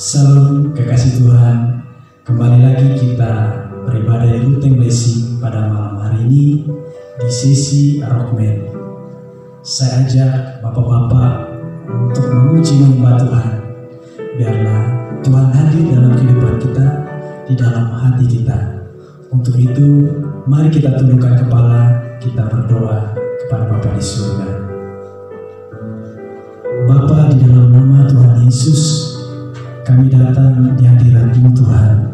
Salam kekasih Tuhan, kembali lagi kita beribadah di Luteng Blessing pada malam hari ini di sesi Rockman. Saya ajak bapak-bapak untuk memuji menyembah Tuhan. Biarlah Tuhan hadir dalam kehidupan kita, di dalam hati kita. Untuk itu, mari kita tundukkan kepala, kita berdoa kepada Bapa di surga. Bapa, di dalam nama Tuhan Yesus, kami datang di hadirat-Mu Tuhan.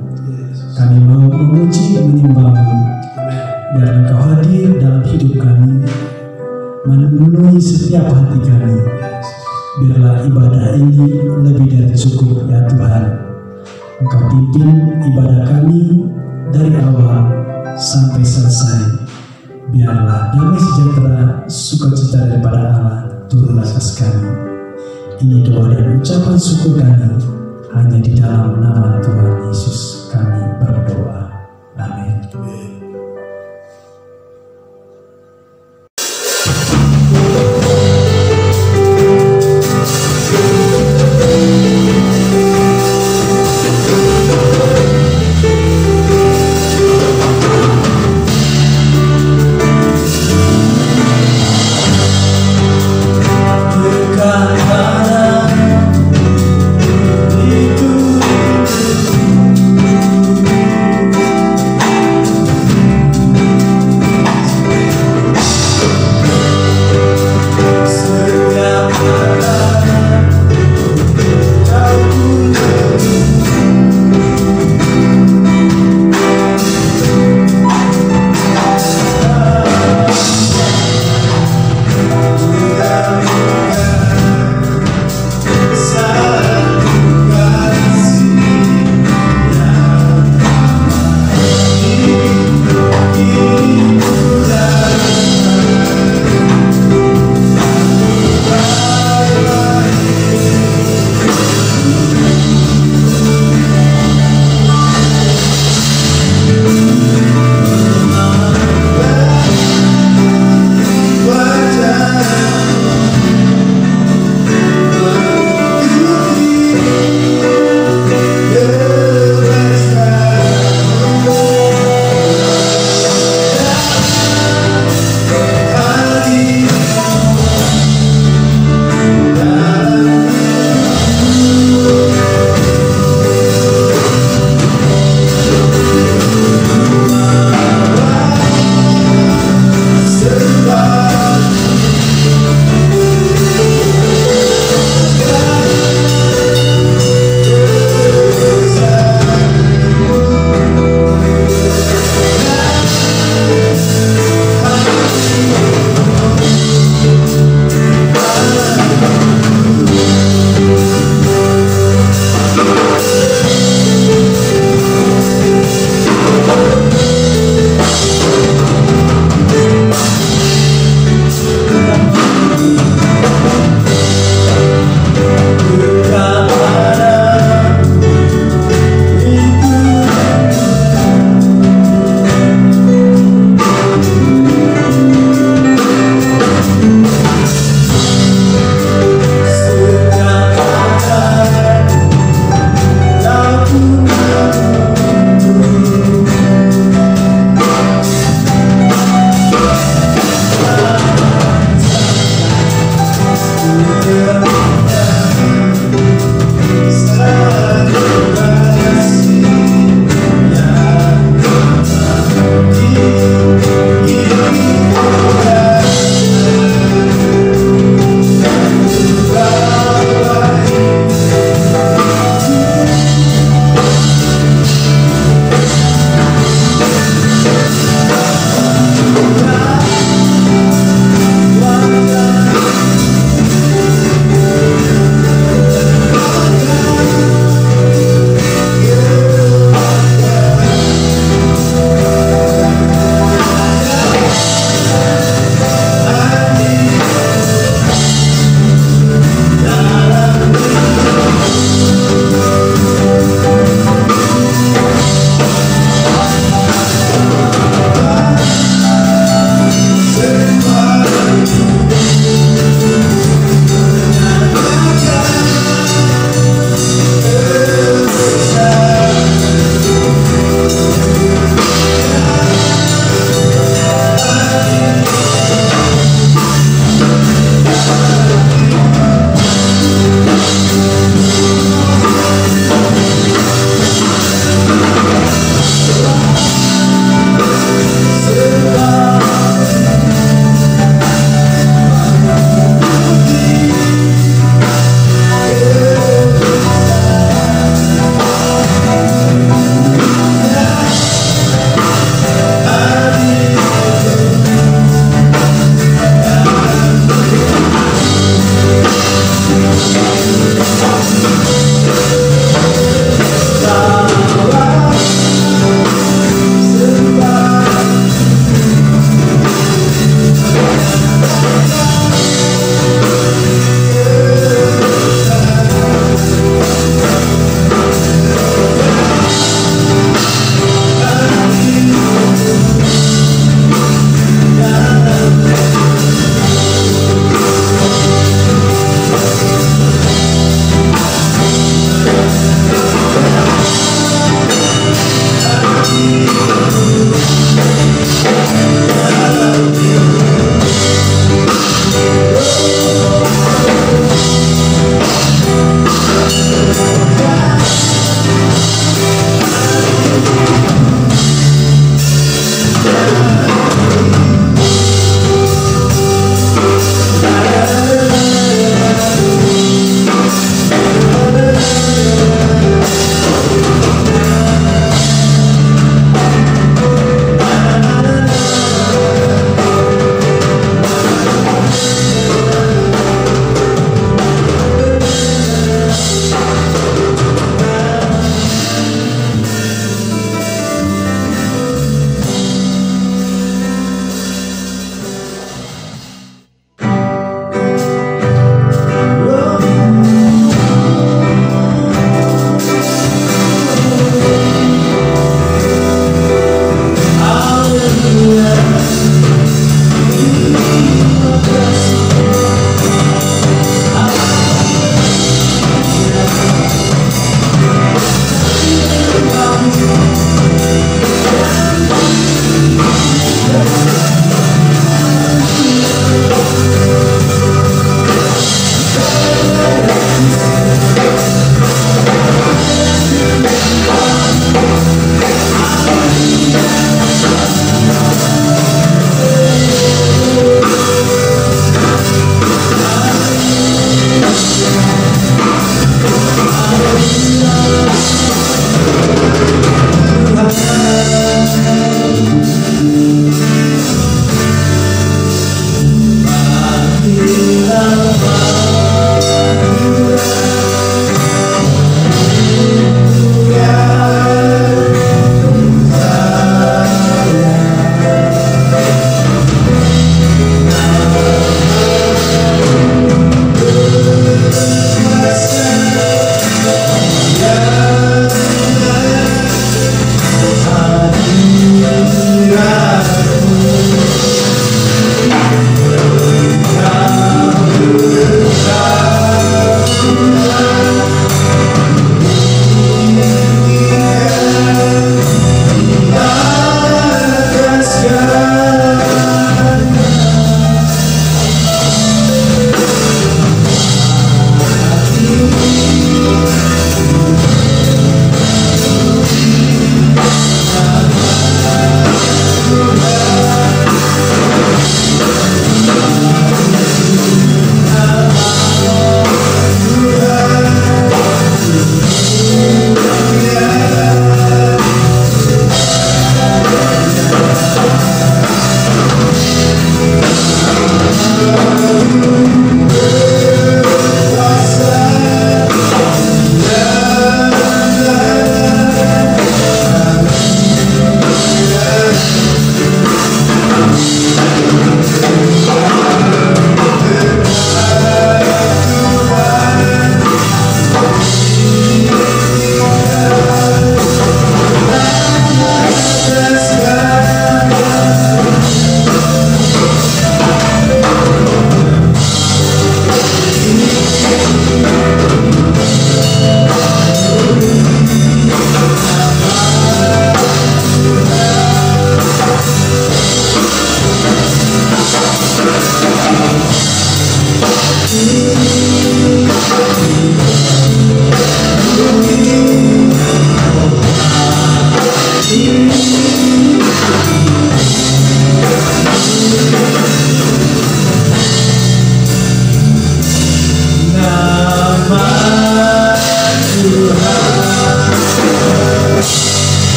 Kami mau memuji dan menyembah-Mu. Biar Engkau hadir dalam hidup kami, memenuhi setiap hati kami. Biarlah ibadah ini lebih dari cukup ya Tuhan. Engkau pimpin ibadah kami dari awal sampai selesai. Biarlah damai sejahtera, sukacita daripada Allah turun atas kami. Ini doa dan ucapan syukur kami. Hanya di dalam nama Tuhan Yesus kami berdoa. Amin. Itu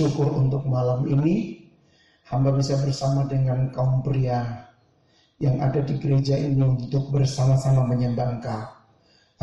bersyukur untuk malam ini hamba bisa bersama dengan kaum pria yang ada di gereja ini untuk bersama-sama menyembah Engkau.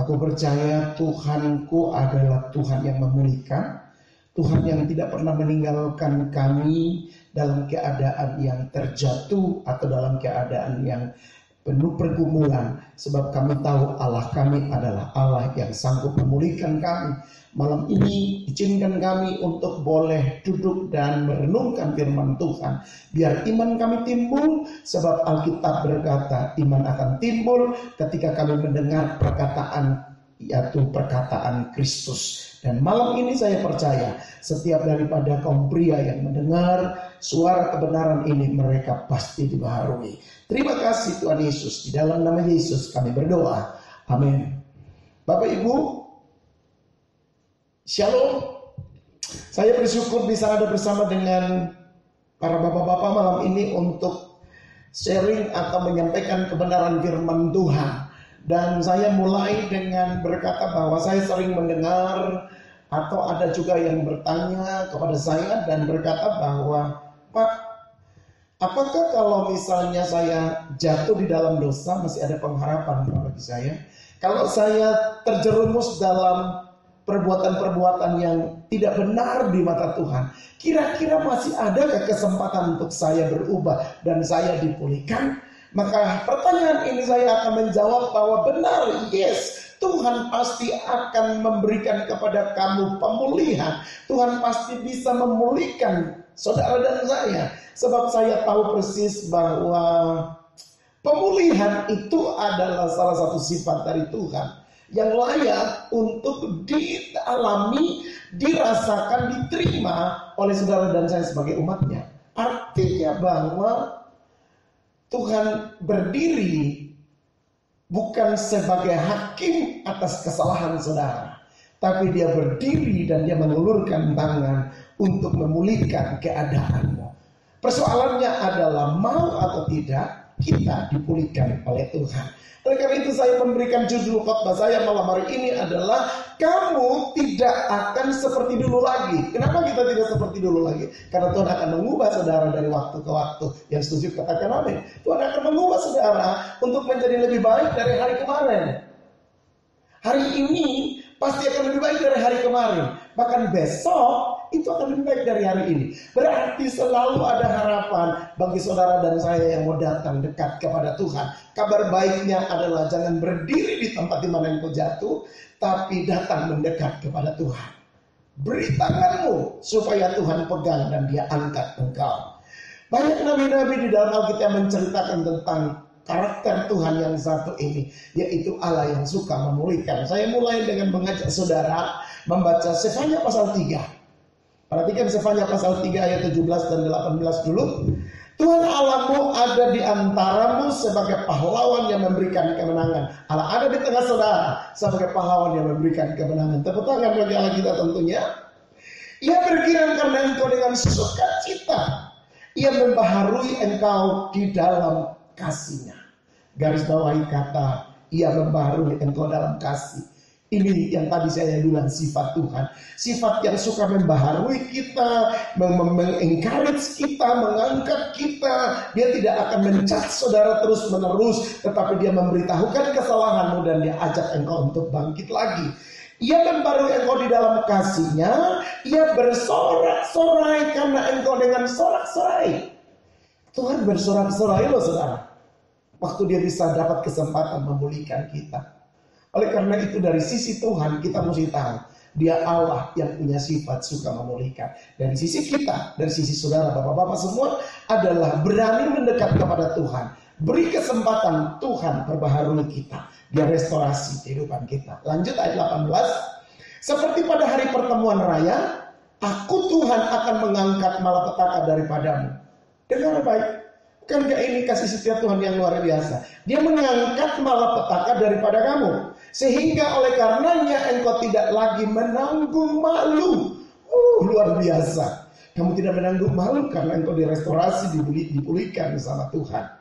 Aku percaya Tuhanku adalah Tuhan yang memulihkan, Tuhan yang tidak pernah meninggalkan kami dalam keadaan yang terjatuh atau dalam keadaan yang penuh pergumulan. Sebab kami tahu Allah kami adalah Allah yang sanggup memulihkan kami. Malam ini izinkan kami untuk boleh duduk dan merenungkan firman Tuhan. Biar iman kami timbul, sebab Alkitab berkata iman akan timbul ketika kami mendengar perkataan, yaitu perkataan Kristus. Dan malam ini saya percaya setiap daripada kaum pria yang mendengar suara kebenaran ini, mereka pasti dibaharui. Terima kasih Tuhan Yesus. Di dalam nama Yesus kami berdoa. Amin. Bapak Ibu, Shalom. Saya bersyukur bisa ada bersama dengan para bapak-bapak malam ini untuk sharing atau menyampaikan kebenaran firman Tuhan. Dan saya mulai dengan berkata bahwa saya sering mendengar atau ada juga yang bertanya kepada saya dan berkata bahwa, Pak, apakah kalau misalnya saya jatuh di dalam dosa masih ada pengharapan bagi saya? Kalau saya terjerumus dalam perbuatan-perbuatan yang tidak benar di mata Tuhan, kira-kira masih adakah kesempatan untuk saya berubah dan saya dipulihkan? Maka pertanyaan ini saya akan menjawab bahwa benar, yes, Tuhan pasti akan memberikan kepada kamu pemulihan. Tuhan pasti bisa memulihkan saudara dan saya. Sebab saya tahu persis bahwa pemulihan itu adalah salah satu sifat dari Tuhan yang layak untuk dialami, dirasakan, diterima oleh saudara dan saya sebagai umatnya. Artinya bahwa Tuhan berdiri bukan sebagai hakim atas kesalahan saudara, tapi dia berdiri dan dia mengulurkan tangan untuk memulihkan keadaanmu. Persoalannya adalah mau atau tidak kita dipulihkan oleh Tuhan. Oleh karena itu saya memberikan judul khotbah saya malam hari ini adalah kamu tidak akan seperti dulu lagi. Kenapa kita tidak seperti dulu lagi? Karena Tuhan akan mengubah saudara dari waktu ke waktu. Yang setuju katakan amin. Tuhan akan mengubah saudara untuk menjadi lebih baik dari hari kemarin. Hari ini pasti akan lebih baik dari hari kemarin. Bahkan besok itu akan lebih baik dari hari ini. Berarti selalu ada harapan bagi saudara dan saya yang mau datang dekat kepada Tuhan. Kabar baiknya adalah jangan berdiri di tempat di mana engkau jatuh, tapi datang mendekat kepada Tuhan. Beri tanganmu supaya Tuhan pegang dan dia angkat engkau. Banyak nabi-nabi di dalam Alkitab menceritakan tentang karakter Tuhan yang satu ini, yaitu Allah yang suka memulihkan. Saya mulai dengan mengajak saudara membaca Sefanya pasal 3. Perhatikan Sefanya pasal 3 ayat 17 dan 18 dulu. Tuhan Allahmu ada di antaramu sebagai pahlawan yang memberikan kemenangan. Allah ada di tengah saudara sebagai pahlawan yang memberikan kemenangan. Tepuk tangan bagi Allah kita tentunya. Ia berkiram karena engkau dengan sukacita. Ia membaharui engkau di dalam kasih-Nya. Garis bawahi kata ia membaharui engkau dalam kasih. Ini yang tadi saya bilang sifat Tuhan. Sifat yang suka membaharui kita, mengencourage kita, mengangkat kita. Dia tidak akan mencat saudara terus menerus, tetapi dia memberitahukan kesalahanmu dan dia ajak engkau untuk bangkit lagi. Ia membaharui engkau di dalam kasih-Nya. Ia bersorak-sorai karena engkau dengan sorak-sorai. Tuhan bersorak-sorai loh saudara, waktu dia bisa dapat kesempatan memulihkan kita. Oleh karena itu dari sisi Tuhan kita mesti tahu dia Allah yang punya sifat suka memulihkan. Dari sisi kita, dari sisi saudara, bapak-bapak semua adalah berani mendekat kepada Tuhan. Beri kesempatan Tuhan perbaharui kita. Dia restorasi kehidupan kita. Lanjut ayat 18. Seperti pada hari pertemuan raya, aku Tuhan akan mengangkat malapetaka daripadamu. Dengar baik. Bukankah ini kasih setia Tuhan yang luar biasa? Dia mengangkat malapetaka daripada kamu. Sehingga oleh karenanya engkau tidak lagi menanggung malu. Luar biasa. Kamu tidak menanggung malu karena engkau direstorasi, dipulihkan sama Tuhan.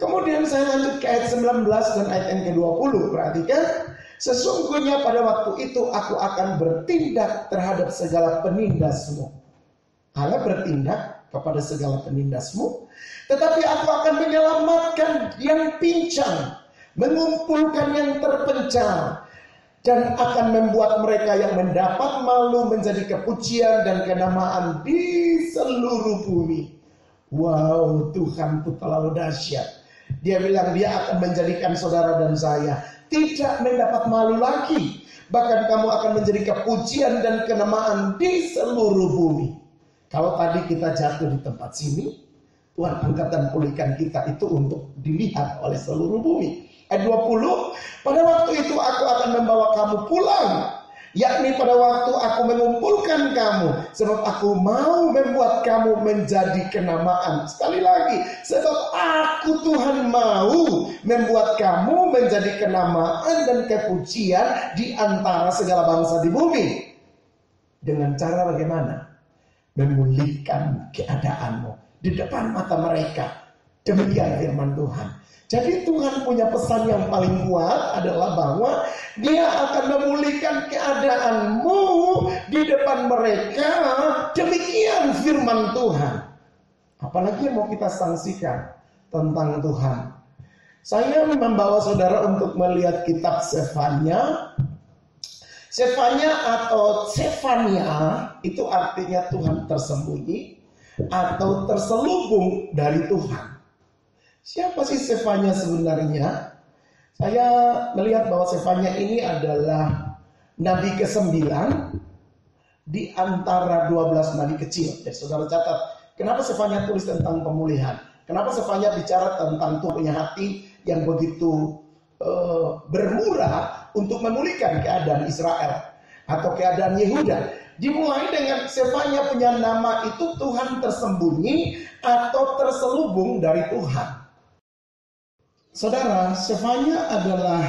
Kemudian saya lanjut ke ayat 19 dan ayat yang ke-20. Perhatikan. Sesungguhnya pada waktu itu aku akan bertindak terhadap segala penindasmu. Allah bertindak kepada segala penindasmu, tetapi aku akan menyelamatkan yang pincang, mengumpulkan yang terpencar, dan akan membuat mereka yang mendapat malu menjadi kepujian dan kenamaan di seluruh bumi. Wow, Tuhan itu terlalu dahsyat. Dia bilang dia akan menjadikan saudara dan saya tidak mendapat malu lagi. Bahkan kamu akan menjadi kepujian dan kenamaan di seluruh bumi. Kalau tadi kita jatuh di tempat sini, Tuhan angkat dan pulihkan kita itu untuk dilihat oleh seluruh bumi. Ayat 20, pada waktu itu aku akan membawa kamu pulang, yakni pada waktu aku mengumpulkan kamu, sebab aku mau membuat kamu menjadi kenamaan. Sekali lagi, sebab aku Tuhan mau membuat kamu menjadi kenamaan dan kepujian di antara segala bangsa di bumi. Dengan cara bagaimana? Memulihkan keadaanmu di depan mata mereka. Demikian firman Tuhan. Jadi Tuhan punya pesan yang paling kuat adalah bahwa Dia akan memulihkan keadaanmu di depan mereka. Demikian firman Tuhan. Apalagi yang mau kita saksikan tentang Tuhan. Saya membawa saudara untuk melihat kitab Sefanya. Sefanya atau Sefania itu artinya Tuhan tersembunyi atau terselubung dari Tuhan. Siapa sih Sefanya sebenarnya? Saya melihat bahwa Sefanya ini adalah nabi ke-9 di antara 12 nabi kecil. Jadi saudara catat, kenapa Sefanya tulis tentang pemulihan? Kenapa Sefanya bicara tentang Tuhan punya hati yang begitu bermurah untuk memulihkan keadaan Israel atau keadaan Yehuda? Dimulai dengan Sefanya punya nama itu Tuhan tersembunyi atau terselubung dari Tuhan. Saudara, Sefanya adalah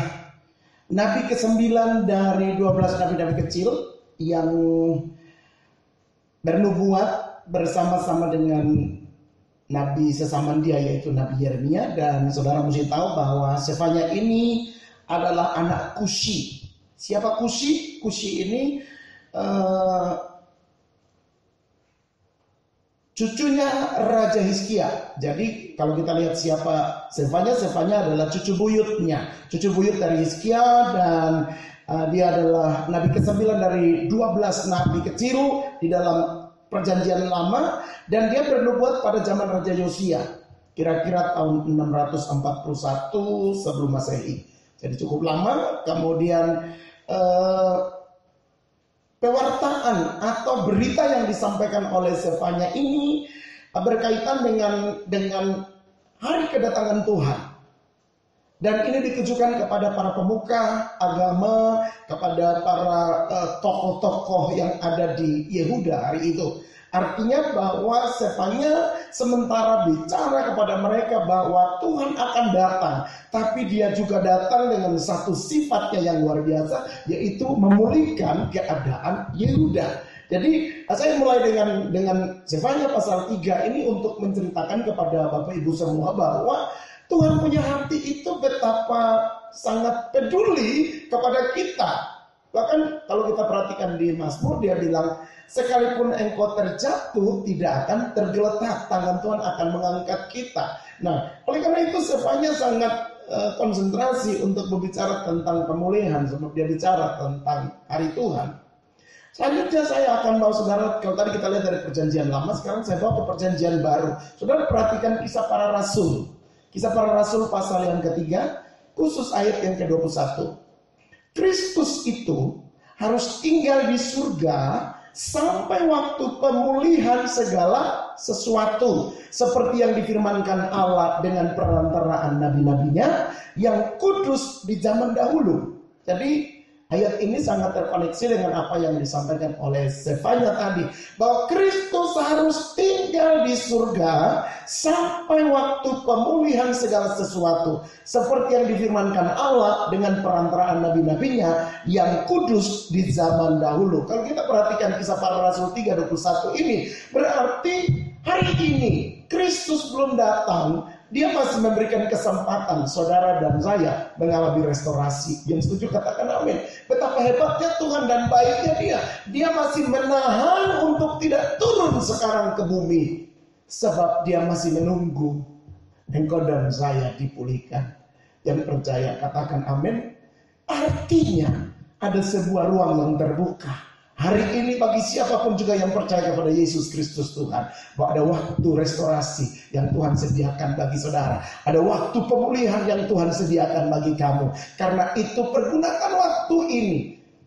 nabi ke-9 dari 12 nabi-nabi kecil yang bernubuat bersama-sama dengan nabi sesamaan dia, yaitu Nabi Yeremia. Dan saudara mesti tahu bahwa Sefanya ini adalah anak Kushi. Siapa Kushi? Kushi ini cucunya Raja Hizkia. Jadi kalau kita lihat siapa Sefanya, Sefanya adalah cucu buyutnya, cucu buyut dari Hizkia, dan dia adalah nabi ke-9 dari 12 nabi kecil di dalam perjanjian lama, dan dia bernubuat pada zaman Raja Yosia, kira-kira tahun 641 sebelum Masehi. Jadi cukup lama. Kemudian pewartaan atau berita yang disampaikan oleh Sefanya ini berkaitan dengan hari kedatangan Tuhan. Dan ini ditujukan kepada para pemuka agama, kepada para tokoh-tokoh yang ada di Yehuda hari itu. Artinya bahwa Sefanya sementara bicara kepada mereka bahwa Tuhan akan datang, tapi dia juga datang dengan satu sifatnya yang luar biasa, yaitu memulihkan keadaan Yehuda. Jadi saya mulai dengan Sefanya pasal 3 ini untuk menceritakan kepada Bapak Ibu semua bahwa Tuhan punya hati itu betapa sangat peduli kepada kita. Bahkan kalau kita perhatikan di Mazmur, dia bilang, sekalipun engkau terjatuh, tidak akan tergeletak, tangan Tuhan akan mengangkat kita. Nah, oleh karena itu Sefanya sangat konsentrasi untuk berbicara tentang pemulihan, sebab dia bicara tentang hari Tuhan. Selanjutnya saya akan bawa saudara, kalau tadi kita lihat dari perjanjian lama, sekarang saya bawa ke perjanjian baru. Saudara perhatikan kisah para rasul. Kisah para rasul pasal yang ketiga, khusus ayat yang ke-21. Kristus itu harus tinggal di surga sampai waktu pemulihan segala sesuatu, seperti yang difirmankan Allah dengan perantaraan nabi-nabinya yang kudus di zaman dahulu. Jadi ayat ini sangat terkoneksi dengan apa yang disampaikan oleh Sefanya tadi, bahwa Kristus harus tinggal di surga sampai waktu pemulihan segala sesuatu, seperti yang difirmankan Allah dengan perantaraan nabi-nabinya yang kudus di zaman dahulu. Kalau kita perhatikan kisah para rasul 3:21 ini, berarti hari ini Kristus belum datang Dia masih memberikan kesempatan saudara dan saya mengalami restorasi. Yang setuju katakan amin. Betapa hebatnya Tuhan dan baiknya dia. Dia masih menahan untuk tidak turun sekarang ke bumi. Sebab dia masih menunggu engkau dan saya dipulihkan. Yang percaya katakan amin. Artinya ada sebuah ruang yang terbuka. Hari ini bagi siapapun juga yang percaya kepada Yesus Kristus Tuhan, bahwa ada waktu restorasi yang Tuhan sediakan bagi saudara. Ada waktu pemulihan yang Tuhan sediakan bagi kamu. Karena itu pergunakan waktu ini.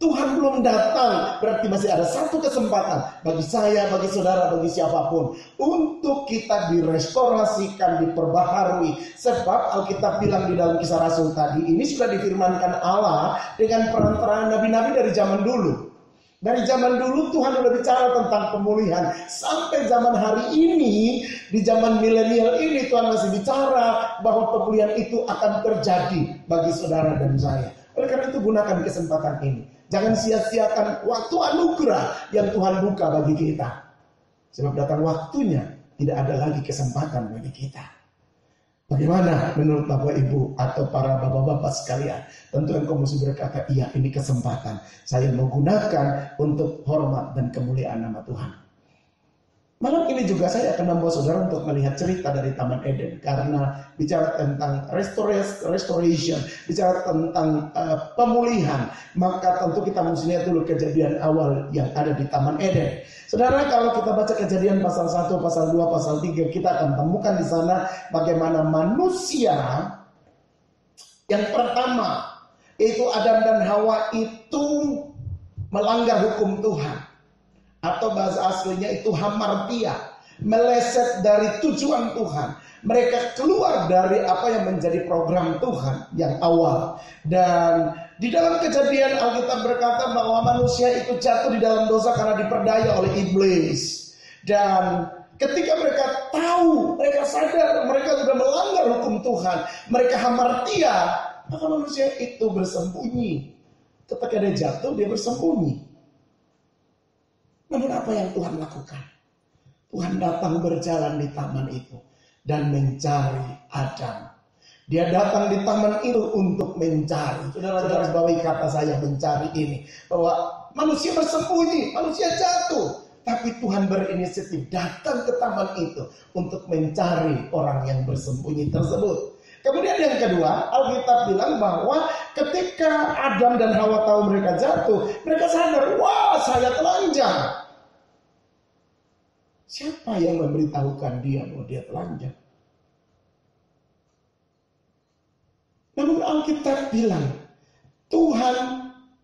Tuhan belum datang, berarti masih ada satu kesempatan bagi saya, bagi saudara, bagi siapapun untuk kita direstorasikan, diperbaharui. Sebab Alkitab bilang di dalam Kisah Rasul tadi, ini sudah difirmankan Allah dengan perantaraan nabi-nabi dari zaman dulu. Dari zaman dulu Tuhan sudah bicara tentang pemulihan. Sampai zaman hari ini, di zaman milenial ini Tuhan masih bicara bahwa pemulihan itu akan terjadi bagi saudara dan saya. Oleh karena itu gunakan kesempatan ini. Jangan sia-siakan waktu anugerah yang Tuhan buka bagi kita. Sebab datang waktunya tidak ada lagi kesempatan bagi kita. Bagaimana menurut Bapak Ibu atau para bapak-bapak sekalian? Tentu engkau mesti berkata, iya ini kesempatan. Saya mau gunakan untuk hormat dan kemuliaan nama Tuhan. Malam ini juga saya akan membawa saudara untuk melihat cerita dari Taman Eden. Karena bicara tentang restoration, bicara tentang pemulihan. Maka tentu kita mesti lihat dulu kejadian awal yang ada di Taman Eden. Saudara, kalau kita baca Kejadian pasal 1, pasal 2, pasal 3, kita akan temukan di sana bagaimana manusia yang pertama, yaitu Adam dan Hawa itu melanggar hukum Tuhan. Atau bahasa aslinya itu hamartia, meleset dari tujuan Tuhan. Mereka keluar dari apa yang menjadi program Tuhan yang awal. Dan di dalam Kejadian Alkitab berkata bahwa manusia itu jatuh di dalam dosa karena diperdaya oleh iblis. Dan ketika mereka tahu, mereka sadar mereka sudah melanggar hukum Tuhan, mereka hamartia, maka manusia itu bersembunyi. Ketika dia jatuh, dia bersembunyi. Namun apa yang Tuhan lakukan? Tuhan datang berjalan di taman itu dan mencari Adam. Dia datang di taman itu untuk mencari. Saudara harus bawahi kata saya mencari ini. Bahwa manusia bersembunyi, manusia jatuh. Tapi Tuhan berinisiatif datang ke taman itu untuk mencari orang yang bersembunyi tersebut. Kemudian yang kedua, Alkitab bilang bahwa ketika Adam dan Hawa tahu mereka jatuh, mereka sadar, wah saya telanjang. Siapa yang memberitahukan dia bahwa dia telanjang? Namun Alkitab bilang, Tuhan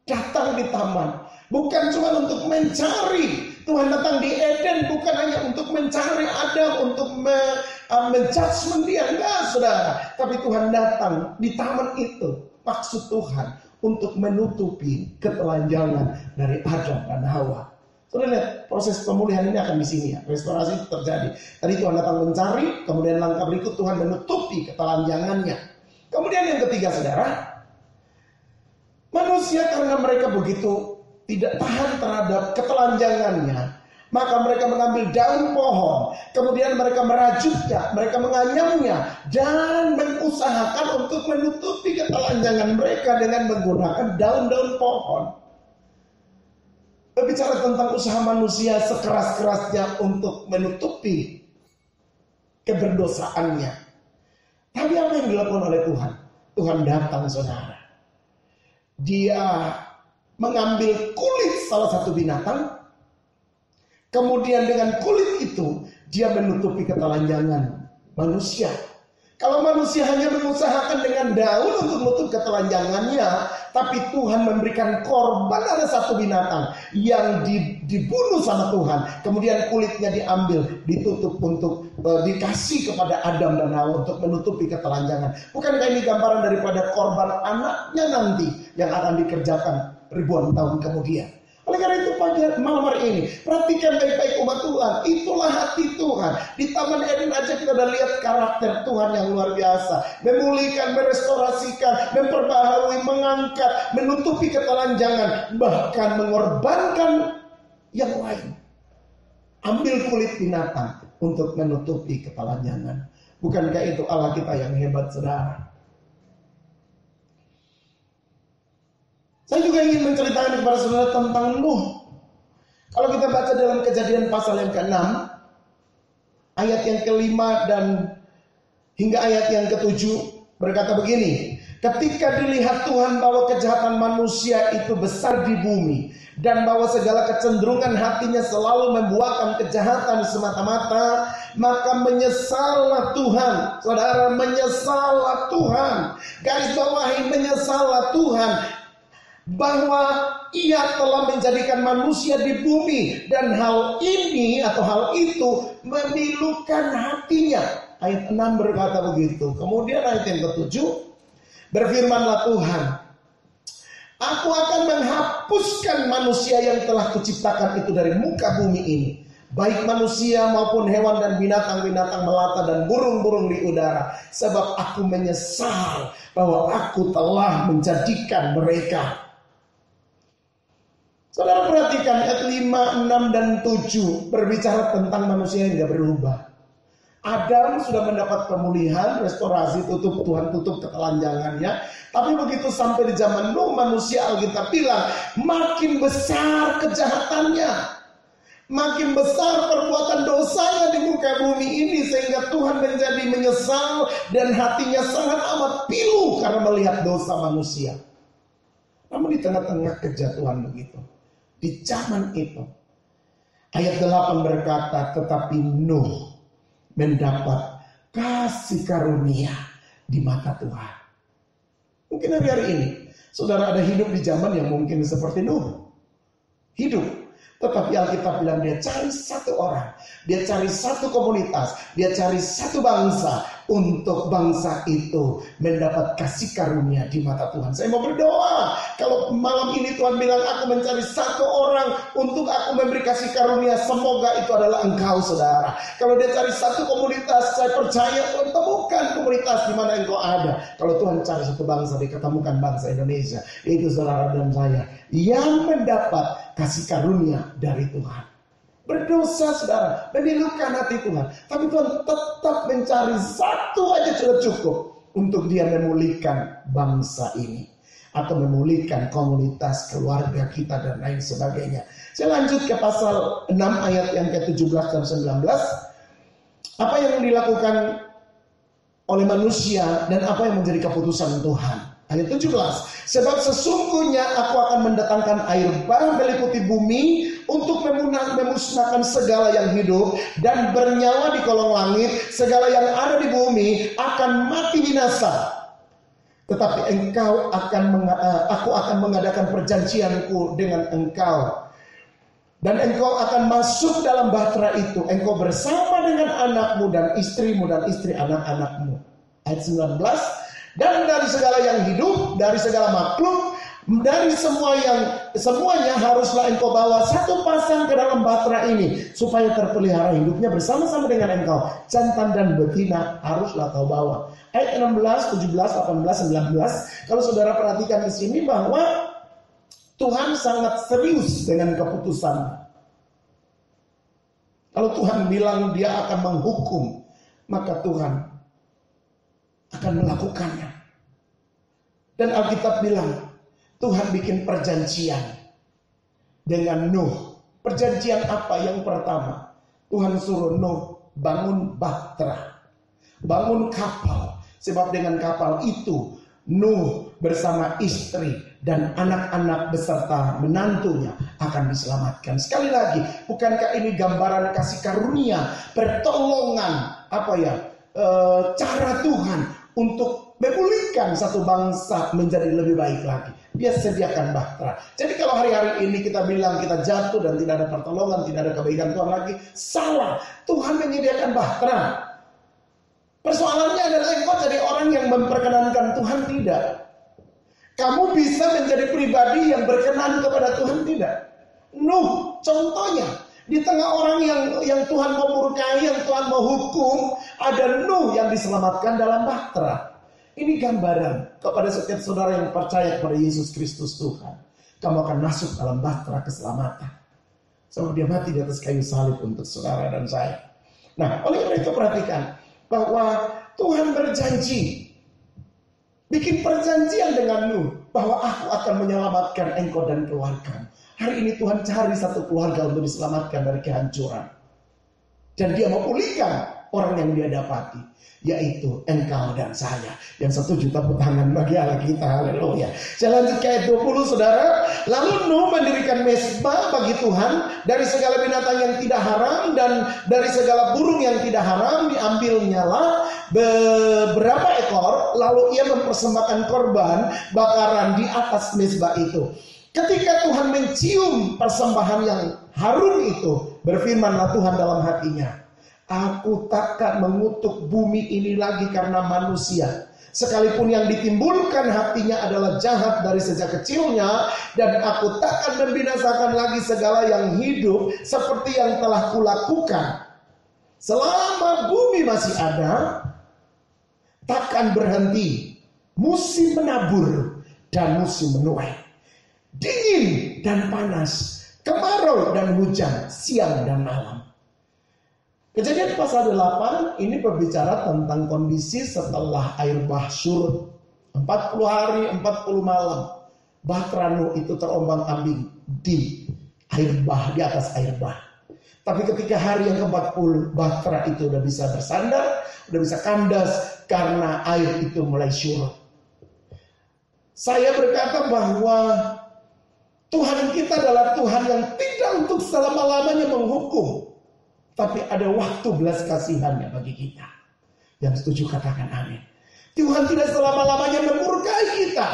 datang di taman, bukan cuma untuk mencari. Tuhan datang di Eden bukan hanya untuk mencari Adam, untuk menjudgment dia, enggak saudara. Tapi Tuhan datang di taman itu, maksud Tuhan untuk menutupi ketelanjangan dari Adam dan Hawa. Saudara lihat, proses pemulihan ini akan di sini ya, restorasi itu terjadi. Tadi Tuhan datang mencari, kemudian langkah berikut Tuhan menutupi ketelanjangannya. Kemudian yang ketiga saudara, manusia karena mereka begitu tidak tahan terhadap ketelanjangannya, maka mereka mengambil daun pohon, kemudian mereka merajutnya, mereka menganyamnya, dan mengusahakan untuk menutupi ketelanjangan mereka dengan menggunakan daun-daun pohon. Berbicara tentang usaha manusia sekeras-kerasnya untuk menutupi keberdosaannya. Tapi apa yang dilakukan oleh Tuhan? Tuhan datang saudara. Dia mengambil kulit salah satu binatang. Kemudian dengan kulit itu dia menutupi ketelanjangan manusia. Kalau manusia hanya mengusahakan dengan daun untuk menutup ketelanjangannya, tapi Tuhan memberikan korban, ada satu binatang yang dibunuh sama Tuhan. Kemudian kulitnya diambil, ditutup untuk dikasih kepada Adam dan Hawa untuk menutupi ketelanjangan. Bukankah ini gambaran daripada korban anaknya nanti yang akan dikerjakan ribuan tahun kemudian? Oleh karena itu pagi malam hari ini, perhatikan baik-baik umat Tuhan. Itulah hati Tuhan. Di Taman Eden aja kita udah lihat karakter Tuhan yang luar biasa. Memulihkan, merestorasikan, memperbaharui, mengangkat, menutupi ketelanjangan, bahkan mengorbankan yang lain. Ambil kulit binatang untuk menutupi ketelanjangan Bukankah itu Allah kita yang hebat, saudara? Saya juga ingin menceritakan kepada saudara tentang Nuh. Kalau kita baca dalam Kejadian pasal yang ke-6, ayat yang ke-5 dan hingga ayat yang ke-7 berkata begini. Ketika dilihat Tuhan bahwa kejahatan manusia itu besar di bumi, dan bahwa segala kecenderungan hatinya selalu membuahkan kejahatan semata-mata, maka menyesallah Tuhan. Saudara, menyesallah Tuhan. Garis bawahi, menyesallah Tuhan bahwa Ia telah menjadikan manusia di bumi, dan hal ini atau hal itu memilukan hatinya. Ayat 6 berkata begitu. Kemudian ayat yang ke-7, berfirmanlah Tuhan, Aku akan menghapuskan manusia yang telah kuciptakan itu dari muka bumi ini, baik manusia maupun hewan dan binatang-binatang melata dan burung-burung di udara, sebab aku menyesal bahwa aku telah menjadikan mereka. Saudara perhatikan ayat 5, 6, dan 7 berbicara tentang manusia yang tidak berubah. Adam sudah mendapat pemulihan, restorasi, Tuhan tutup ketelanjangannya. Tapi begitu sampai di zaman Nuh, manusia, Alkitab bilang, makin besar kejahatannya, makin besar perbuatan dosanya di muka bumi ini, sehingga Tuhan menjadi menyesal dan hatinya sangat amat pilu karena melihat dosa manusia. Namun di tengah-tengah kejatuhan begitu, di zaman itu, ayat 8 berkata, tetapi Nuh mendapat kasih karunia di mata Tuhan. Mungkin hari-hari ini saudara ada hidup di zaman yang mungkin seperti Nuh. Hidup, tetapi Alkitab bilang dia cari satu orang, dia cari satu komunitas, dia cari satu bangsa, untuk bangsa itu mendapat kasih karunia di mata Tuhan. Saya mau berdoa, kalau malam ini Tuhan bilang aku mencari satu orang untuk aku memberi kasih karunia, semoga itu adalah engkau, saudara. Kalau dia cari satu komunitas, saya percaya Tuhan temukan komunitas di mana engkau ada. Kalau Tuhan cari satu bangsa, dia ketemukan bangsa Indonesia, itu saudara dan saya yang mendapat kasih karunia dari Tuhan. Berdosa, saudara, memilukan hati Tuhan, tapi Tuhan tetap mencari satu aja sudah cukup untuk dia memulihkan bangsa ini, atau memulihkan komunitas, keluarga kita, dan lain sebagainya. Saya lanjut ke pasal 6 ayat yang ke-17 dan 19. Apa yang dilakukan oleh manusia dan apa yang menjadi keputusan Tuhan. Ayat 17, sebab sesungguhnya aku akan mendatangkan air bah meliputi bumi untuk memusnahkan segala yang hidup dan bernyawa di kolong langit, segala yang ada di bumi akan mati binasa. Tetapi aku akan mengadakan perjanjianku dengan engkau, dan engkau akan masuk dalam bahtera itu, engkau bersama dengan anakmu dan istrimu dan istri anak-anakmu. Ayat 19, dan dari segala yang hidup, dari segala makhluk, dari semuanya haruslah engkau bawa satu pasang ke dalam bahtera ini, supaya terpelihara hidupnya bersama-sama dengan engkau. Jantan dan betina haruslah kau bawa. Ayat 16, 17, 18, 19. Kalau saudara perhatikan di sini bahwa Tuhan sangat serius dengan keputusan. Kalau Tuhan bilang dia akan menghukum, maka Tuhan akan melakukannya. Dan Alkitab bilang Tuhan bikin perjanjian dengan Nuh. Perjanjian apa? Yang pertama, Tuhan suruh Nuh bangun bahtera, bangun kapal. Sebab dengan kapal itu Nuh bersama istri dan anak-anak beserta menantunya akan diselamatkan. Sekali lagi, bukankah ini gambaran kasih karunia, pertolongan, cara Tuhan untuk memulihkan satu bangsa menjadi lebih baik lagi. Dia sediakan bahtera. Jadi kalau hari-hari ini kita bilang kita jatuh dan tidak ada pertolongan, tidak ada kebaikan Tuhan lagi, salah. Tuhan menyediakan bahtera. Persoalannya adalah engkau jadi orang yang memperkenankan Tuhan tidak. Kamu bisa menjadi pribadi yang berkenan kepada Tuhan tidak. Nuh contohnya, di tengah orang yang Tuhan mau murkai, yang Tuhan mau hukum, ada Nuh yang diselamatkan dalam bahtera. Ini gambaran kepada setiap saudara yang percaya kepada Yesus Kristus Tuhan. Kamu akan masuk dalam bahtera keselamatan. Sebab dia mati di atas kayu salib untuk saudara dan saya. Nah, oleh karena itu perhatikan. bahwa Tuhan berjanji, bikin perjanjian dengan Nuh, bahwa aku akan menyelamatkan engkau dan keluarga. Hari ini Tuhan cari satu keluarga untuk diselamatkan dari kehancuran. Dan dia mau pulihkan orang yang dia dapati, yaitu engkau dan saya. Yang setuju tepuk tangan bagi Allah kita. Haleluya. Saya lanjut ke ayat 20, saudara. Lalu Nuh mendirikan mezbah bagi Tuhan dari segala binatang yang tidak haram dan dari segala burung yang tidak haram. Diambilnyalah beberapa ekor, lalu ia mempersembahkan korban bakaran di atas mezbah itu. Ketika Tuhan mencium persembahan yang harum itu, berfirmanlah Tuhan dalam hatinya, aku takkan mengutuk bumi ini lagi karena manusia. Sekalipun yang ditimbulkan hatinya adalah jahat dari sejak kecilnya, dan aku takkan membinasakan lagi segala yang hidup seperti yang telah kulakukan. Selama bumi masih ada, takkan berhenti musim menabur dan musim menuai, dingin dan panas, kemarau dan hujan, siang dan malam. Kejadian pasal 8 ini berbicara tentang kondisi setelah air bah surut. 40 hari, 40 malam. Bahtera Nuh itu terombang-ambing di air bah, di atas air bah. Tapi ketika hari yang ke-40, bahtera itu udah bisa bersandar, udah bisa kandas karena air itu mulai surut. Saya berkata bahwa Tuhan kita adalah Tuhan yang tidak untuk selama-lamanya menghukum, tapi ada waktu belas kasihannya bagi kita. Yang setuju katakan amin. Tuhan tidak selama-lamanya memurkai kita.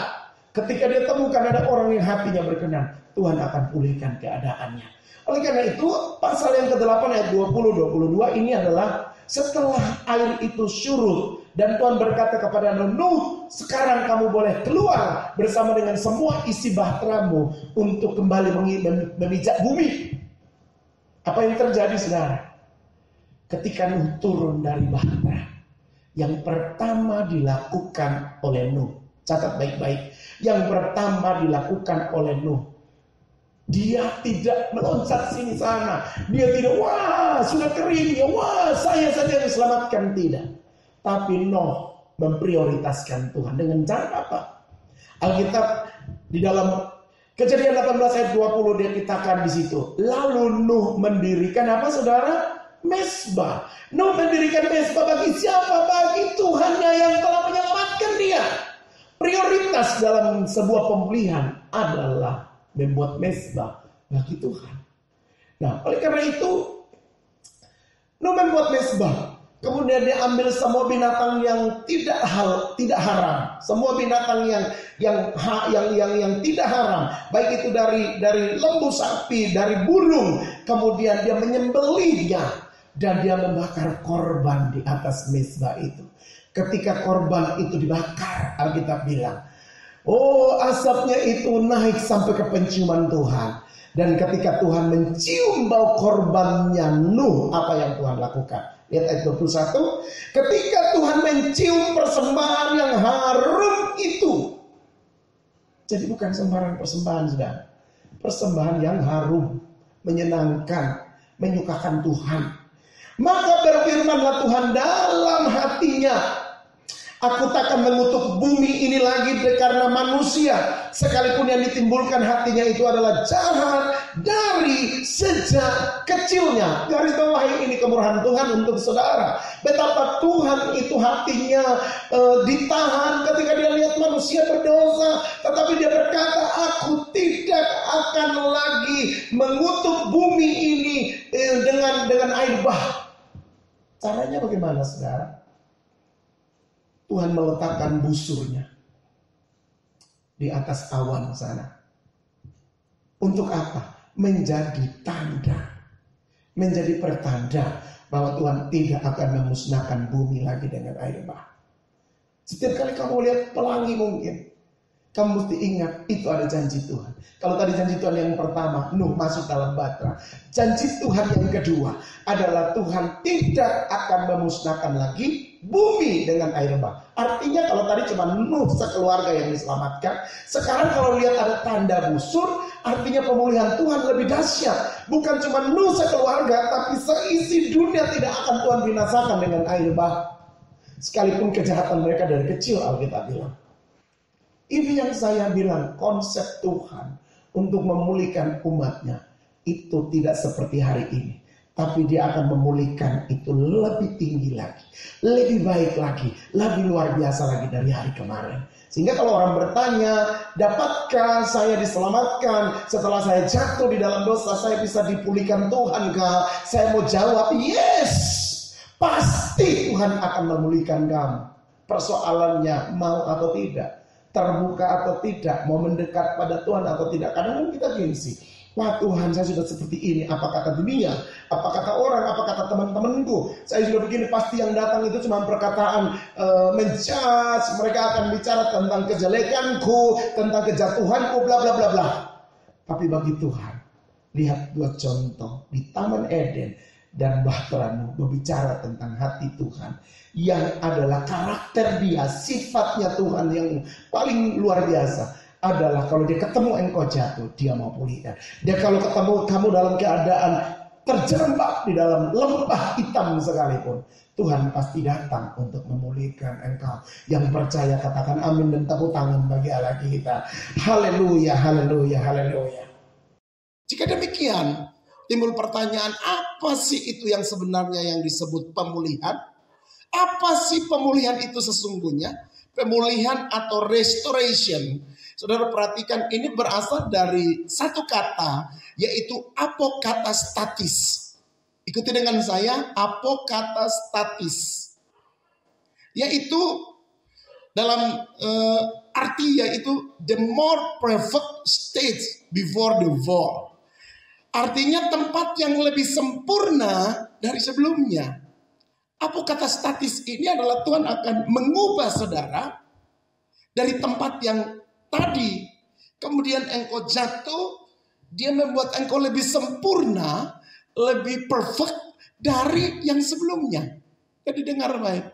Ketika dia temukan ada orang yang hatinya berkenan, Tuhan akan pulihkan keadaannya. Oleh karena itu, pasal yang ke-8 ayat 20-22 ini adalah setelah air itu surut dan Tuhan berkata kepada Nuh, sekarang kamu boleh keluar bersama dengan semua isi bahteramu untuk kembali memijak bumi. Apa yang terjadi, saudara? Ketika Nuh turun dari bahtera, yang pertama dilakukan oleh Nuh, catat baik-baik, yang pertama dilakukan oleh Nuh, dia tidak meloncat sini sana, dia tidak, wah sudah kering ya, wah saya saja yang diselamatkan, tidak. Tapi Nuh memprioritaskan Tuhan dengan cara apa? Alkitab di dalam Kejadian 18 ayat 20 dia katakan di situ, lalu Nuh mendirikan apa, saudara? Mezbah. Nuh mendirikan mezbah bagi siapa? Bagi Tuhannya yang telah menyelamatkan dia. Prioritas dalam sebuah pemulihan adalah membuat mezbah bagi Tuhan. Nah, oleh karena itu Nuh membuat mezbah. Kemudian dia ambil semua binatang yang tidak haram, semua binatang yang tidak haram, baik itu dari lembu sapi, dari burung, kemudian dia menyembelihnya dan dia membakar korban di atas mezbah itu. Ketika korban itu dibakar, Alkitab bilang, oh asapnya itu naik sampai ke penciuman Tuhan. Dan ketika Tuhan mencium bau korbannya Nuh, apa yang Tuhan lakukan? Lihat ayat 21. Ketika Tuhan mencium persembahan yang harum itu. Jadi bukan sembarang persembahan, saudara. Persembahan yang harum, menyenangkan, menyukakan Tuhan. Maka berfirmanlah Tuhan dalam hatinya, aku takkan mengutuk bumi ini lagi karena manusia, sekalipun yang ditimbulkan hatinya itu adalah jahat dari sejak kecilnya. Garis bawahi ini kemurahan Tuhan untuk saudara. Betapa Tuhan itu hatinya ditahan ketika dia lihat manusia berdosa, tetapi dia berkata, aku tidak akan lagi mengutuk bumi ini dengan air bah. Caranya bagaimana, saudara? Tuhan meletakkan busurnya di atas awan sana. Untuk apa? Menjadi tanda, menjadi pertanda bahwa Tuhan tidak akan memusnahkan bumi lagi dengan air bah. Setiap kali kamu lihat pelangi mungkin, kamu mesti ingat itu ada janji Tuhan. Kalau tadi janji Tuhan yang pertama, Nuh masuk dalam bahtera. Janji Tuhan yang kedua adalah Tuhan tidak akan memusnahkan lagi bumi dengan air bah. Artinya kalau tadi cuma Nuh sekeluarga yang diselamatkan, sekarang kalau lihat ada tanda busur, artinya pemulihan Tuhan lebih dahsyat. Bukan cuma Nuh sekeluarga, tapi seisi dunia tidak akan Tuhan binasakan dengan air bah. Sekalipun kejahatan mereka dari kecil, Alkitab bilang. Ini yang saya bilang, konsep Tuhan untuk memulihkan umatnya itu tidak seperti hari ini. Tapi dia akan memulihkan itu lebih tinggi lagi, lebih baik lagi, lebih luar biasa lagi dari hari kemarin. Sehingga kalau orang bertanya, dapatkah saya diselamatkan setelah saya jatuh di dalam dosa, saya bisa dipulihkan Tuhan kah? Saya mau jawab, yes, pasti Tuhan akan memulihkan kamu. Persoalannya mau atau tidak, terbuka atau tidak, mau mendekat pada Tuhan atau tidak. Kadang-kadang kita gengsi. Wah Tuhan, saya sudah seperti ini. Apa kata dunia? Apa kata orang? Apa kata teman-temanku? Saya sudah begini. Pasti yang datang itu cuma perkataan menjudge. Mereka akan bicara tentang kejelekanku, tentang kejatuhanku, bla bla bla bla. Tapi bagi Tuhan, lihat dua contoh di Taman Eden dan Bahtera berbicara tentang hati Tuhan, yang adalah karakter dia, sifatnya Tuhan yang paling luar biasa. Adalah kalau dia ketemu engkau jatuh, dia mau pulihkan. Dia kalau ketemu kamu dalam keadaan terjerembab di dalam lembah hitam sekalipun, Tuhan pasti datang untuk memulihkan engkau. Yang percaya katakan amin dan tepuk tangan bagi Allah kita. Haleluya, haleluya, haleluya. Jika demikian, timbul pertanyaan, apa sih itu yang sebenarnya yang disebut pemulihan? Apa sih pemulihan itu sesungguhnya? Pemulihan atau restoration. Saudara perhatikan, ini berasal dari satu kata, yaitu apokatastatis. Ikuti dengan saya, apokatastatis. Yaitu dalam arti yaitu the more perfect state before the fall. Artinya tempat yang lebih sempurna dari sebelumnya. Apokatastatis ini adalah Tuhan akan mengubah saudara dari tempat yang tadi, kemudian engkau jatuh, dia membuat engkau lebih sempurna, lebih perfect dari yang sebelumnya. Jadi dengar baik.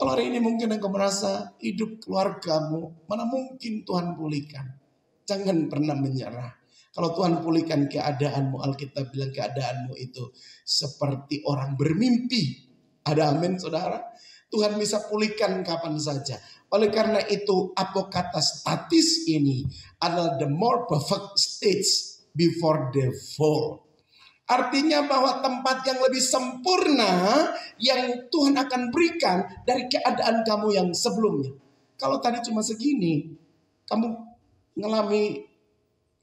Kalau hari ini mungkin engkau merasa hidup keluargamu, mana mungkin Tuhan pulihkan. Jangan pernah menyerah. Kalau Tuhan pulihkan keadaanmu, Alkitab bilang keadaanmu itu seperti orang bermimpi. Ada amin saudara? Tuhan bisa pulihkan kapan saja. Oleh karena itu apokatastatis ini adalah the more perfect stage before the fall. Artinya bahwa tempat yang lebih sempurna yang Tuhan akan berikan dari keadaan kamu yang sebelumnya. Kalau tadi cuma segini, kamu mengalami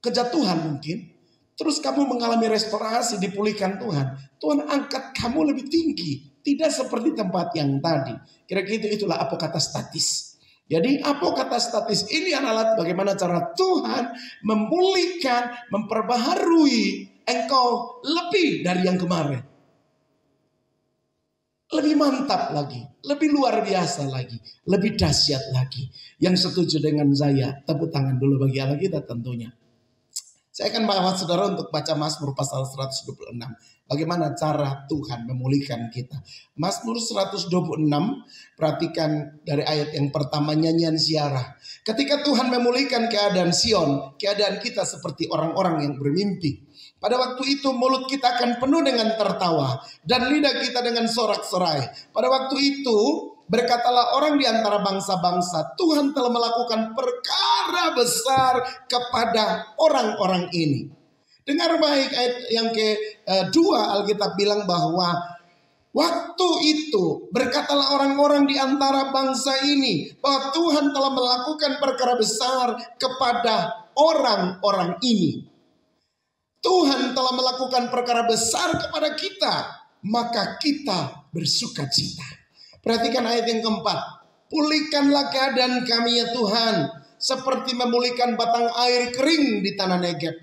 kejatuhan mungkin, terus kamu mengalami restorasi, dipulihkan Tuhan. Tuhan angkat kamu lebih tinggi, tidak seperti tempat yang tadi. Kira-kira itulah apokatastatis. Jadi apokatastatis ini adalah bagaimana cara Tuhan memulihkan, memperbaharui engkau lebih dari yang kemarin. Lebih mantap lagi, lebih luar biasa lagi, lebih dahsyat lagi. Yang setuju dengan saya, tepuk tangan dulu bagi Allah kita tentunya. Saya akan bawa saudara untuk baca Mazmur pasal 126. Bagaimana cara Tuhan memulihkan kita. Mazmur 126, perhatikan dari ayat yang pertama, nyanyian ziarah. Ketika Tuhan memulihkan keadaan Sion, keadaan kita seperti orang-orang yang bermimpi. Pada waktu itu mulut kita akan penuh dengan tertawa dan lidah kita dengan sorak-sorai. Pada waktu itu berkatalah orang di antara bangsa-bangsa, Tuhan telah melakukan perkara besar kepada orang-orang ini. Dengar baik ayat yang kedua, Alkitab bilang bahwa waktu itu berkatalah orang-orang di antara bangsa ini bahwa Tuhan telah melakukan perkara besar kepada orang-orang ini. Tuhan telah melakukan perkara besar kepada kita, maka kita bersuka cita. Perhatikan ayat yang keempat. Pulihkanlah keadaan kami ya Tuhan, seperti memulihkan batang air kering di tanah Negeb.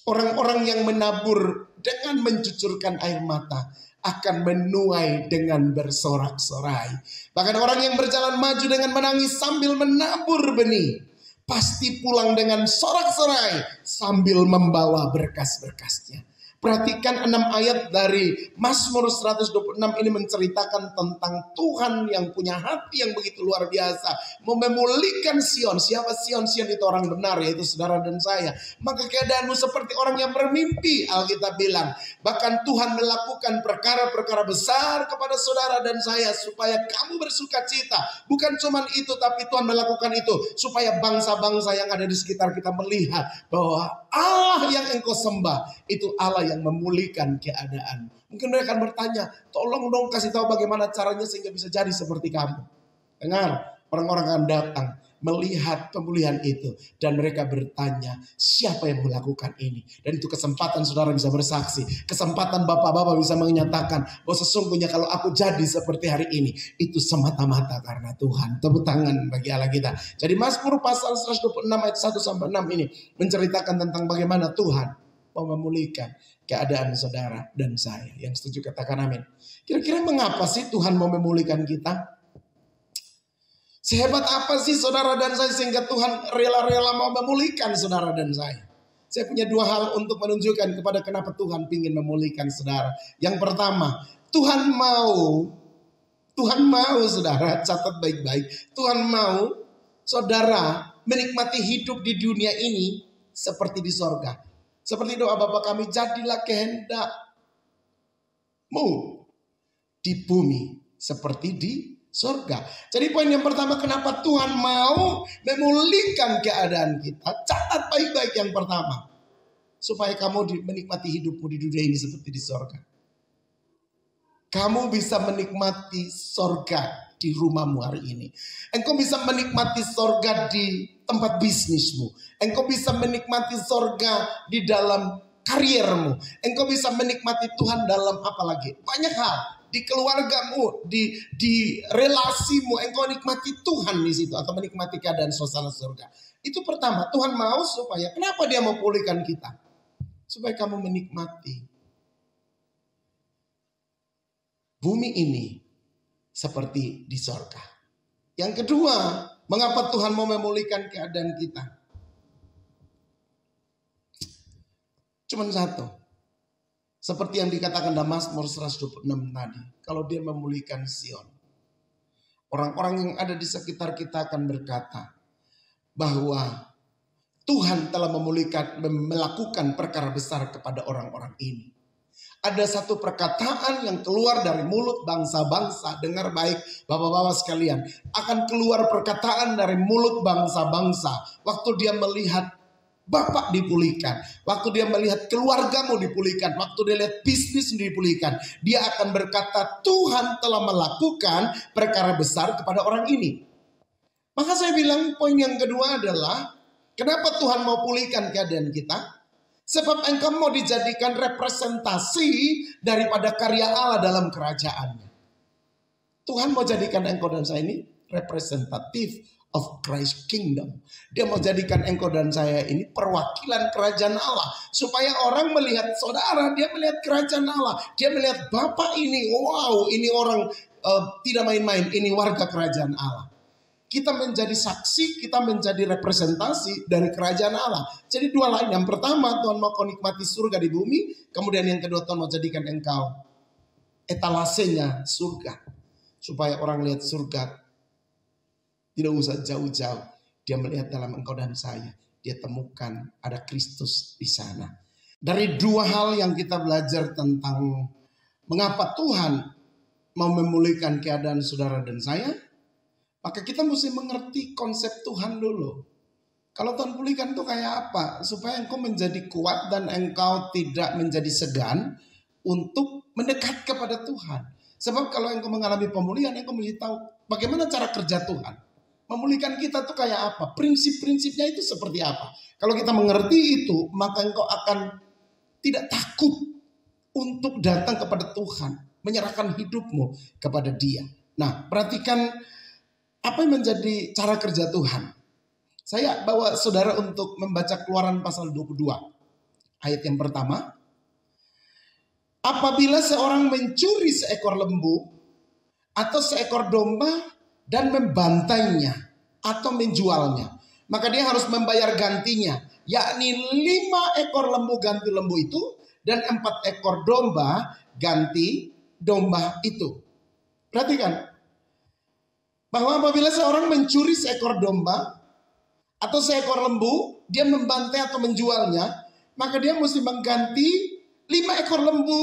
Orang-orang yang menabur dengan mencucurkan air mata akan menuai dengan bersorak-sorai. Bahkan orang yang berjalan maju dengan menangis sambil menabur benih, pasti pulang dengan sorak-sorai sambil membawa berkas-berkasnya. Perhatikan 6 ayat dari Mazmur 126 ini menceritakan tentang Tuhan yang punya hati yang begitu luar biasa. Mau memulihkan Sion. Siapa Sion? Sion itu orang benar, yaitu saudara dan saya. Maka keadaanmu seperti orang yang bermimpi, Alkitab bilang. Bahkan Tuhan melakukan perkara-perkara besar kepada saudara dan saya supaya kamu bersuka cita. Bukan cuma itu, tapi Tuhan melakukan itu supaya bangsa-bangsa yang ada di sekitar kita melihat bahwa Allah yang engkau sembah itu Allah yang memulihkan keadaan. Mungkin mereka akan bertanya, tolong dong kasih tahu bagaimana caranya sehingga bisa jadi seperti kamu. Dengar, orang-orang akan datang melihat pemulihan itu. Dan mereka bertanya, siapa yang melakukan ini? Dan itu kesempatan saudara bisa bersaksi. Kesempatan bapak-bapak bisa menyatakan bahwa sesungguhnya kalau aku jadi seperti hari ini, itu semata-mata karena Tuhan. Tepuk tangan bagi Allah kita. Jadi Mazmur pasal 126 ayat 1-6 ini menceritakan tentang bagaimana Tuhan mau memulihkan keadaan saudara dan saya. Yang setuju katakan amin. Kira-kira mengapa sih Tuhan mau memulihkan kita? Sehebat apa sih saudara dan saya sehingga Tuhan rela-rela mau memulihkan saudara dan saya? Saya punya 2 hal untuk menunjukkan kepada kenapa Tuhan ingin memulihkan saudara. Yang pertama, Tuhan mau saudara, catat baik-baik. Tuhan mau saudara menikmati hidup di dunia ini seperti di sorga. Seperti doa Bapa kami, jadilah kehendak-Mu di bumi seperti di surga. Jadi poin yang pertama, kenapa Tuhan mau memulihkan keadaan kita? Catat baik-baik yang pertama. Supaya kamu menikmati hidupmu di dunia ini seperti di surga. Kamu bisa menikmati surga di rumahmu hari ini. Engkau bisa menikmati surga di tempat bisnismu. Engkau bisa menikmati surga di dalam kariermu. Engkau bisa menikmati Tuhan dalam apa lagi? Banyak hal. Di keluargamu, di relasimu, engkau nikmati Tuhan di situ atau menikmati keadaan suasana surga. Itu pertama, Tuhan mau supaya, kenapa Dia mau pulihkan kita? Supaya kamu menikmati bumi ini seperti di surga. Yang kedua, mengapa Tuhan mau memulihkan keadaan kita? Cuman satu. Seperti yang dikatakan dalam Mazmur 126 tadi. Kalau Dia memulihkan Sion. Orang-orang yang ada di sekitar kita akan berkata bahwa Tuhan telah melakukan perkara besar kepada orang-orang ini. Ada satu perkataan yang keluar dari mulut bangsa-bangsa. Dengar baik bapak-bapak sekalian. Akan keluar perkataan dari mulut bangsa-bangsa. Waktu dia melihat Bapak dipulihkan. Waktu dia melihat keluargamu dipulihkan. Waktu dia lihat bisnis dipulihkan. Dia akan berkata, Tuhan telah melakukan perkara besar kepada orang ini. Maka saya bilang poin yang kedua adalah, kenapa Tuhan mau pulihkan keadaan kita? Sebab engkau mau dijadikan representasi daripada karya Allah dalam kerajaannya. Tuhan mau jadikan engkau dan saya ini representatif of Christ kingdom. Dia mau jadikan engkau dan saya ini perwakilan kerajaan Allah. Supaya orang melihat saudara, dia melihat kerajaan Allah. Dia melihat Bapak ini, wow, ini orang tidak main-main, ini warga kerajaan Allah. Kita menjadi saksi, kita menjadi representasi dari kerajaan Allah. Jadi 2 lain. Yang pertama, Tuhan mau kau nikmati surga di bumi. Kemudian yang kedua, Tuhan mau jadikan engkau etalasenya surga. Supaya orang lihat surga tidak usah jauh-jauh. Dia melihat dalam engkau dan saya. Dia temukan ada Kristus di sana. Dari 2 hal yang kita belajar tentang mengapa Tuhan mau memulihkan keadaan saudara dan saya. Maka kita mesti mengerti konsep Tuhan dulu. Kalau Tuhan pulihkan itu kayak apa? Supaya engkau menjadi kuat dan engkau tidak menjadi segan untuk mendekat kepada Tuhan. Sebab kalau engkau mengalami pemulihan, engkau mesti tahu bagaimana cara kerja Tuhan. Memulihkan kita tuh kayak apa? Prinsip-prinsipnya itu seperti apa? Kalau kita mengerti itu, maka engkau akan tidak takut untuk datang kepada Tuhan. Menyerahkan hidupmu kepada Dia. Nah, perhatikan apa yang menjadi cara kerja Tuhan. Saya bawa saudara untuk membaca Keluaran pasal 22. Ayat yang pertama. Apabila seorang mencuri seekor lembu atau seekor domba dan membantainya atau menjualnya, maka dia harus membayar gantinya, yakni 5 ekor lembu ganti lembu itu dan 4 ekor domba ganti domba itu. Perhatikan bahwa apabila seorang mencuri seekor domba atau seekor lembu, dia membantai atau menjualnya, maka dia mesti mengganti 5 ekor lembu,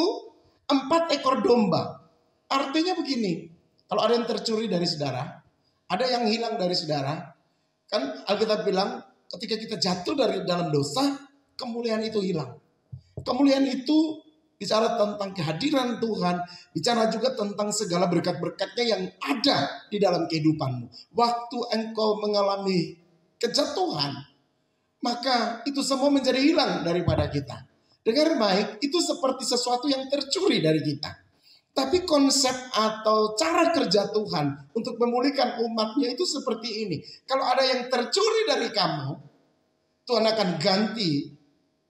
4 ekor domba. Artinya begini, kalau ada yang tercuri dari saudara, ada yang hilang dari saudara, kan Alkitab bilang ketika kita jatuh dari dalam dosa, kemuliaan itu hilang. Kemuliaan itu bicara tentang kehadiran Tuhan, bicara juga tentang segala berkat-berkatnya yang ada di dalam kehidupanmu. Waktu engkau mengalami kejatuhan, maka itu semua menjadi hilang daripada kita. Dengar baik, itu seperti sesuatu yang tercuri dari kita. Tapi konsep atau cara kerja Tuhan untuk memulihkan umatnya itu seperti ini. Kalau ada yang tercuri dari kamu, Tuhan akan ganti.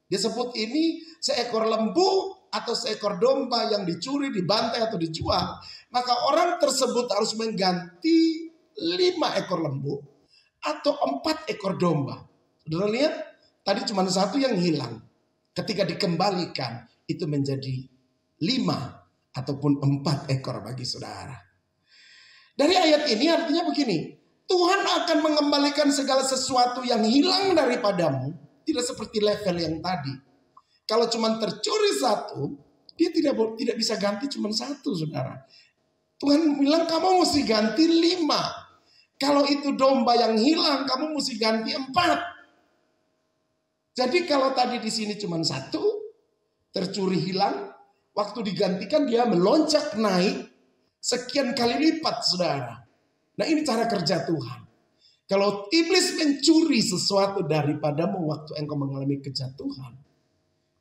Dia sebut ini seekor lembu atau seekor domba yang dicuri, dibantai atau dijual. Maka orang tersebut harus mengganti 5 ekor lembu atau 4 ekor domba. Saudara lihat, tadi cuma 1 yang hilang. Ketika dikembalikan, itu menjadi 5 ataupun 4 ekor bagi saudara. Dari ayat ini artinya begini, Tuhan akan mengembalikan segala sesuatu yang hilang daripadamu, tidak seperti level yang tadi. Kalau cuma tercuri 1, dia tidak bisa ganti cuma 1, saudara. Tuhan bilang kamu mesti ganti 5. Kalau itu domba yang hilang, kamu mesti ganti 4. Jadi kalau tadi di sini cuma 1, tercuri hilang, waktu digantikan dia melonjak naik sekian kali lipat, saudara. Nah, ini cara kerja Tuhan. Kalau iblis mencuri sesuatu daripadamu waktu engkau mengalami kejatuhan,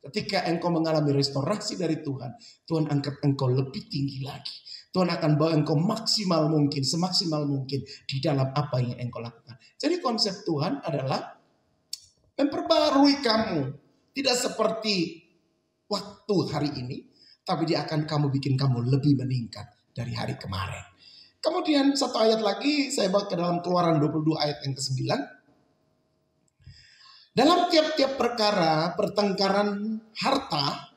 ketika engkau mengalami restorasi dari Tuhan, Tuhan angkat engkau lebih tinggi lagi. Tuhan akan bawa engkau maksimal mungkin, semaksimal mungkin di dalam apa yang engkau lakukan. Jadi konsep Tuhan adalah memperbarui kamu. Tidak seperti waktu hari ini, tapi dia akan bikin kamu lebih meningkat dari hari kemarin. Kemudian 1 ayat lagi saya bawa ke dalam Keluaran 22 ayat yang ke-9. Dalam tiap-tiap perkara pertengkaran harta,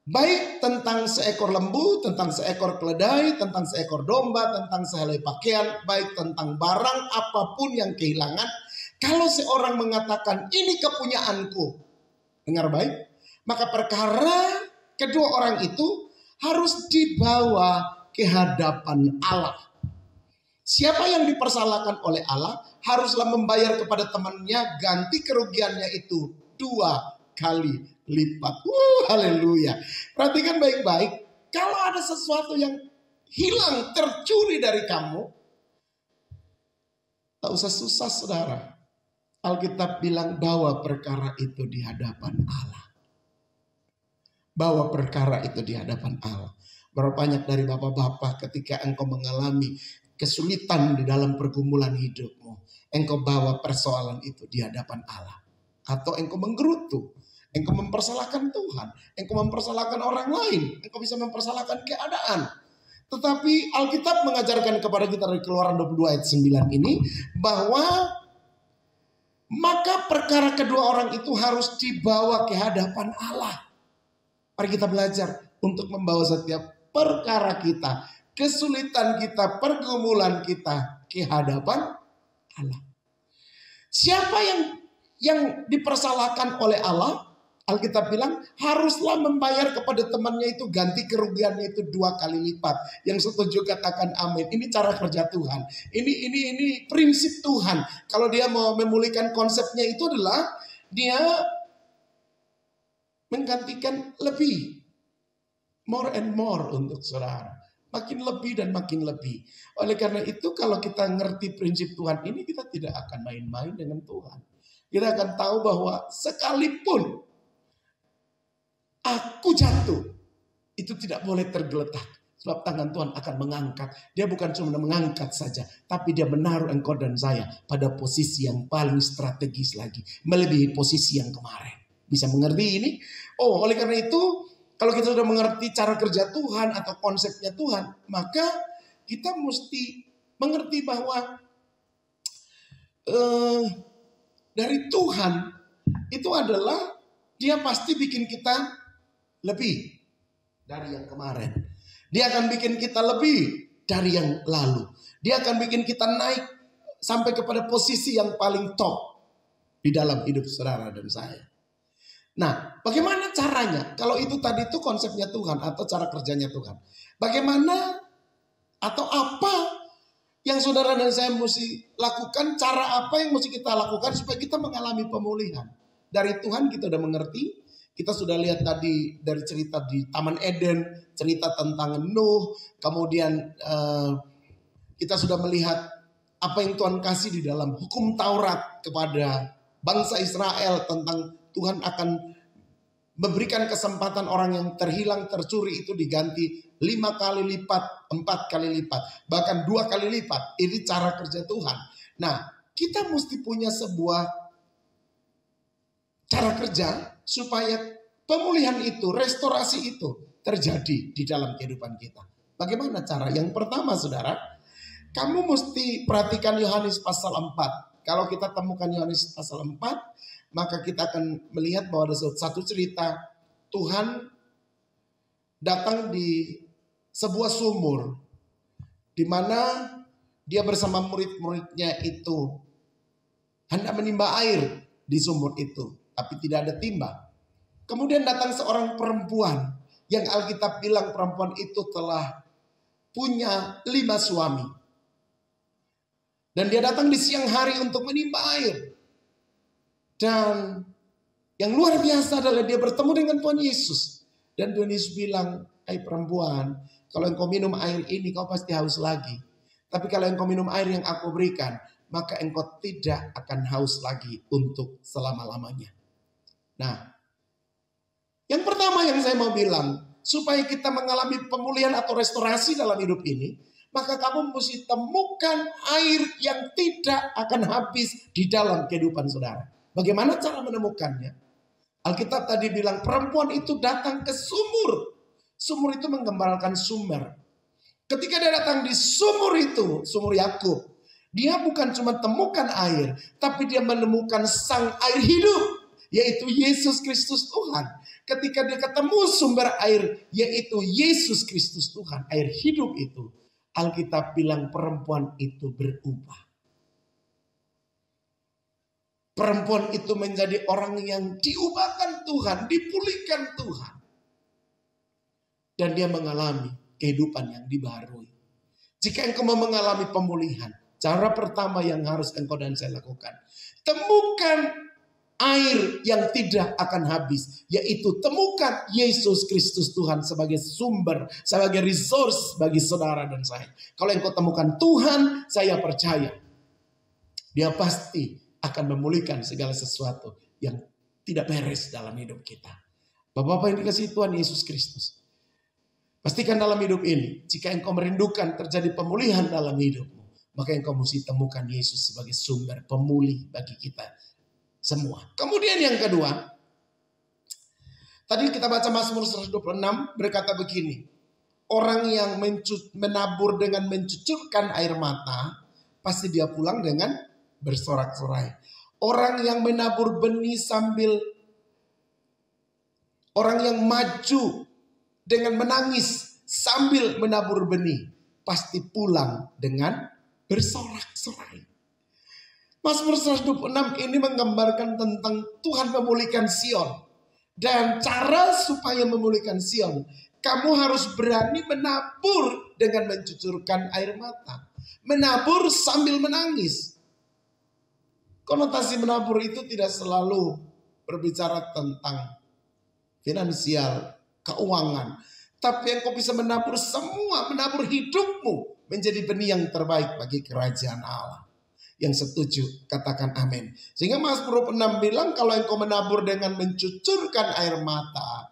baik tentang seekor lembu, tentang seekor keledai, tentang seekor domba, tentang sehelai pakaian, baik tentang barang apapun yang kehilangan, kalau seorang mengatakan ini kepunyaanku, dengar baik, maka perkara kedua orang itu harus dibawa ke hadapan Allah. Siapa yang dipersalahkan oleh Allah haruslah membayar kepada temannya ganti kerugiannya itu 2 kali lipat. Haleluya. Perhatikan baik-baik. Kalau ada sesuatu yang hilang, tercuri dari kamu, tak usah susah, saudara. Alkitab bilang bawa perkara itu di hadapan Allah. Bawa perkara itu di hadapan Allah. Berapa banyak dari bapak-bapak ketika engkau mengalami kesulitan di dalam pergumulan hidupmu, engkau bawa persoalan itu di hadapan Allah. Atau engkau menggerutu, engkau mempersalahkan Tuhan, engkau mempersalahkan orang lain, engkau bisa mempersalahkan keadaan. Tetapi Alkitab mengajarkan kepada kita dari Keluaran 22 ayat 9 ini, bahwa maka perkara kedua orang itu harus dibawa ke hadapan Allah. Mari kita belajar untuk membawa setiap perkara kita, kesulitan kita, pergumulan kita ke hadapan Allah. Siapa yang dipersalahkan oleh Allah? Alkitab bilang haruslah membayar kepada temannya itu ganti kerugiannya itu 2 kali lipat. Yang setuju katakan amin. Ini cara kerja Tuhan. Ini prinsip Tuhan. Kalau dia mau memulihkan konsepnya itu adalah dia menggantikan lebih. More and more untuk saudara. Makin lebih dan makin lebih. Oleh karena itu kalau kita ngerti prinsip Tuhan ini, kita tidak akan main-main dengan Tuhan. Kita akan tahu bahwa sekalipun aku jatuh, itu tidak boleh tergeletak. Sebab tangan Tuhan akan mengangkat. Dia bukan cuma mengangkat saja, tapi dia menaruh engkau dan saya pada posisi yang paling strategis lagi. Melebihi posisi yang kemarin. Bisa mengerti ini? Oh, oleh karena itu, kalau kita sudah mengerti cara kerja Tuhan atau konsepnya Tuhan, maka kita mesti mengerti bahwa dari Tuhan itu adalah dia pasti bikin kita lebih dari yang kemarin. Dia akan bikin kita lebih dari yang lalu. Dia akan bikin kita naik sampai kepada posisi yang paling top di dalam hidup saudara dan saya. Nah, bagaimana caranya? Kalau itu tadi itu konsepnya Tuhan atau cara kerjanya Tuhan. Bagaimana atau apa yang saudara dan saya mesti lakukan? Cara apa yang mesti kita lakukan supaya kita mengalami pemulihan? Dari Tuhan kita udah mengerti. Kita sudah lihat tadi dari cerita di Taman Eden, cerita tentang Nuh. Kemudian kita sudah melihat apa yang Tuhan kasih di dalam hukum Taurat kepada bangsa Israel tentang Tuhan akan memberikan kesempatan orang yang terhilang, tercuri itu diganti 5 kali lipat, 4 kali lipat, bahkan 2 kali lipat. Ini cara kerja Tuhan. Nah, kita mesti punya sebuah cara kerja supaya pemulihan itu, restorasi itu terjadi di dalam kehidupan kita. Bagaimana cara? Yang pertama saudara, kamu mesti perhatikan Yohanes pasal 4. Kalau kita temukan Yohanes pasal 4, maka kita akan melihat bahwa ada satu cerita Tuhan datang di sebuah sumur di mana dia bersama murid-muridnya itu hendak menimba air di sumur itu, tapi tidak ada timba. Kemudian datang seorang perempuan yang Alkitab bilang perempuan itu telah punya 5 suami. Dan dia datang di siang hari untuk menimba air. Dan yang luar biasa adalah dia bertemu dengan Tuhan Yesus. Dan Tuhan Yesus bilang, "Hai perempuan, kalau engkau minum air ini kau pasti haus lagi. Tapi kalau engkau minum air yang aku berikan, maka engkau tidak akan haus lagi untuk selama-lamanya." Nah, yang pertama yang saya mau bilang, supaya kita mengalami pemulihan atau restorasi dalam hidup ini, maka kamu mesti temukan air yang tidak akan habis di dalam kehidupan saudara. Bagaimana cara menemukannya? Alkitab tadi bilang perempuan itu datang ke sumur. Sumur itu menggambarkan sumber. Ketika dia datang di sumur itu, sumur Yakub, dia bukan cuma temukan air, tapi dia menemukan sang air hidup, yaitu Yesus Kristus Tuhan. Ketika dia ketemu sumber air, yaitu Yesus Kristus Tuhan, air hidup itu, Alkitab bilang perempuan itu berubah. Perempuan itu menjadi orang yang diubahkan Tuhan, dipulihkan Tuhan. Dan dia mengalami kehidupan yang dibaharui. Jika engkau mau mengalami pemulihan, cara pertama yang harus engkau dan saya lakukan, temukan air yang tidak akan habis, yaitu temukan Yesus Kristus Tuhan sebagai sumber, sebagai resource bagi saudara dan saya. Kalau engkau temukan Tuhan, saya percaya dia pasti akan memulihkan segala sesuatu yang tidak beres dalam hidup kita. Bapak-bapak yang dikasihi Tuhan Yesus Kristus, pastikan dalam hidup ini, jika engkau merindukan terjadi pemulihan dalam hidupmu, maka engkau mesti temukan Yesus sebagai sumber pemulih bagi kita semua. Kemudian yang kedua, tadi kita baca Mazmur 126 berkata begini, orang yang menabur dengan mencucurkan air mata, pasti dia pulang dengan bersorak-sorai. Orang yang menabur benih orang yang maju dengan menangis sambil menabur benih, pasti pulang dengan bersorak-sorai. Mazmur 126 ini menggambarkan tentang Tuhan memulihkan Sion. Dan cara supaya memulihkan Sion, kamu harus berani menabur dengan mencucurkan air mata. Menabur sambil menangis. Konotasi menabur itu tidak selalu berbicara tentang finansial, keuangan. Tapi engkau bisa menabur semua, menabur hidupmu menjadi benih yang terbaik bagi kerajaan Allah. Yang setuju katakan amin. Sehingga Mazmur 6 bilang kalau engkau menabur dengan mencucurkan air mata,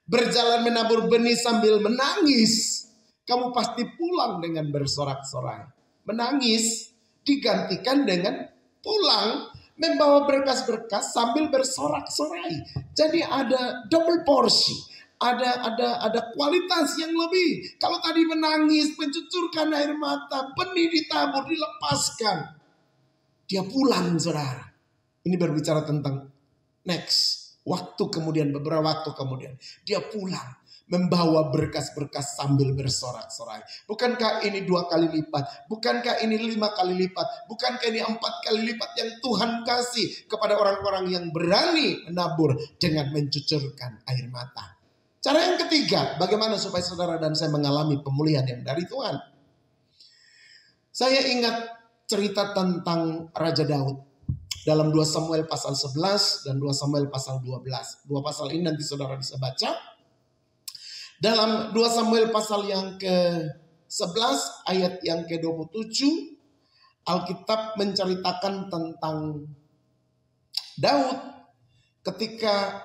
berjalan menabur benih sambil menangis, kamu pasti pulang dengan bersorak-sorai. Menangis digantikan dengan pulang membawa berkas-berkas sambil bersorak-sorai. Jadi ada double porsi. Ada kualitas yang lebih. Kalau tadi menangis, mencucurkan air mata, benih ditabur, dilepaskan, dia pulang saudara. Ini berbicara tentang next. beberapa waktu kemudian, dia pulang membawa berkas-berkas sambil bersorak-sorai. Bukankah ini 2 kali lipat? Bukankah ini 5 kali lipat? Bukankah ini 4 kali lipat yang Tuhan kasih kepada orang-orang yang berani menabur dengan mencucurkan air mata? Cara yang ketiga, bagaimana supaya saudara dan saya mengalami pemulihan yang dari Tuhan? Saya ingat cerita tentang Raja Daud dalam 2 Samuel pasal 11 dan 2 Samuel pasal 12. 2 pasal ini nanti saudara bisa baca. Dalam 2 Samuel pasal yang ke-11 ayat yang ke-27, Alkitab menceritakan tentang Daud ketika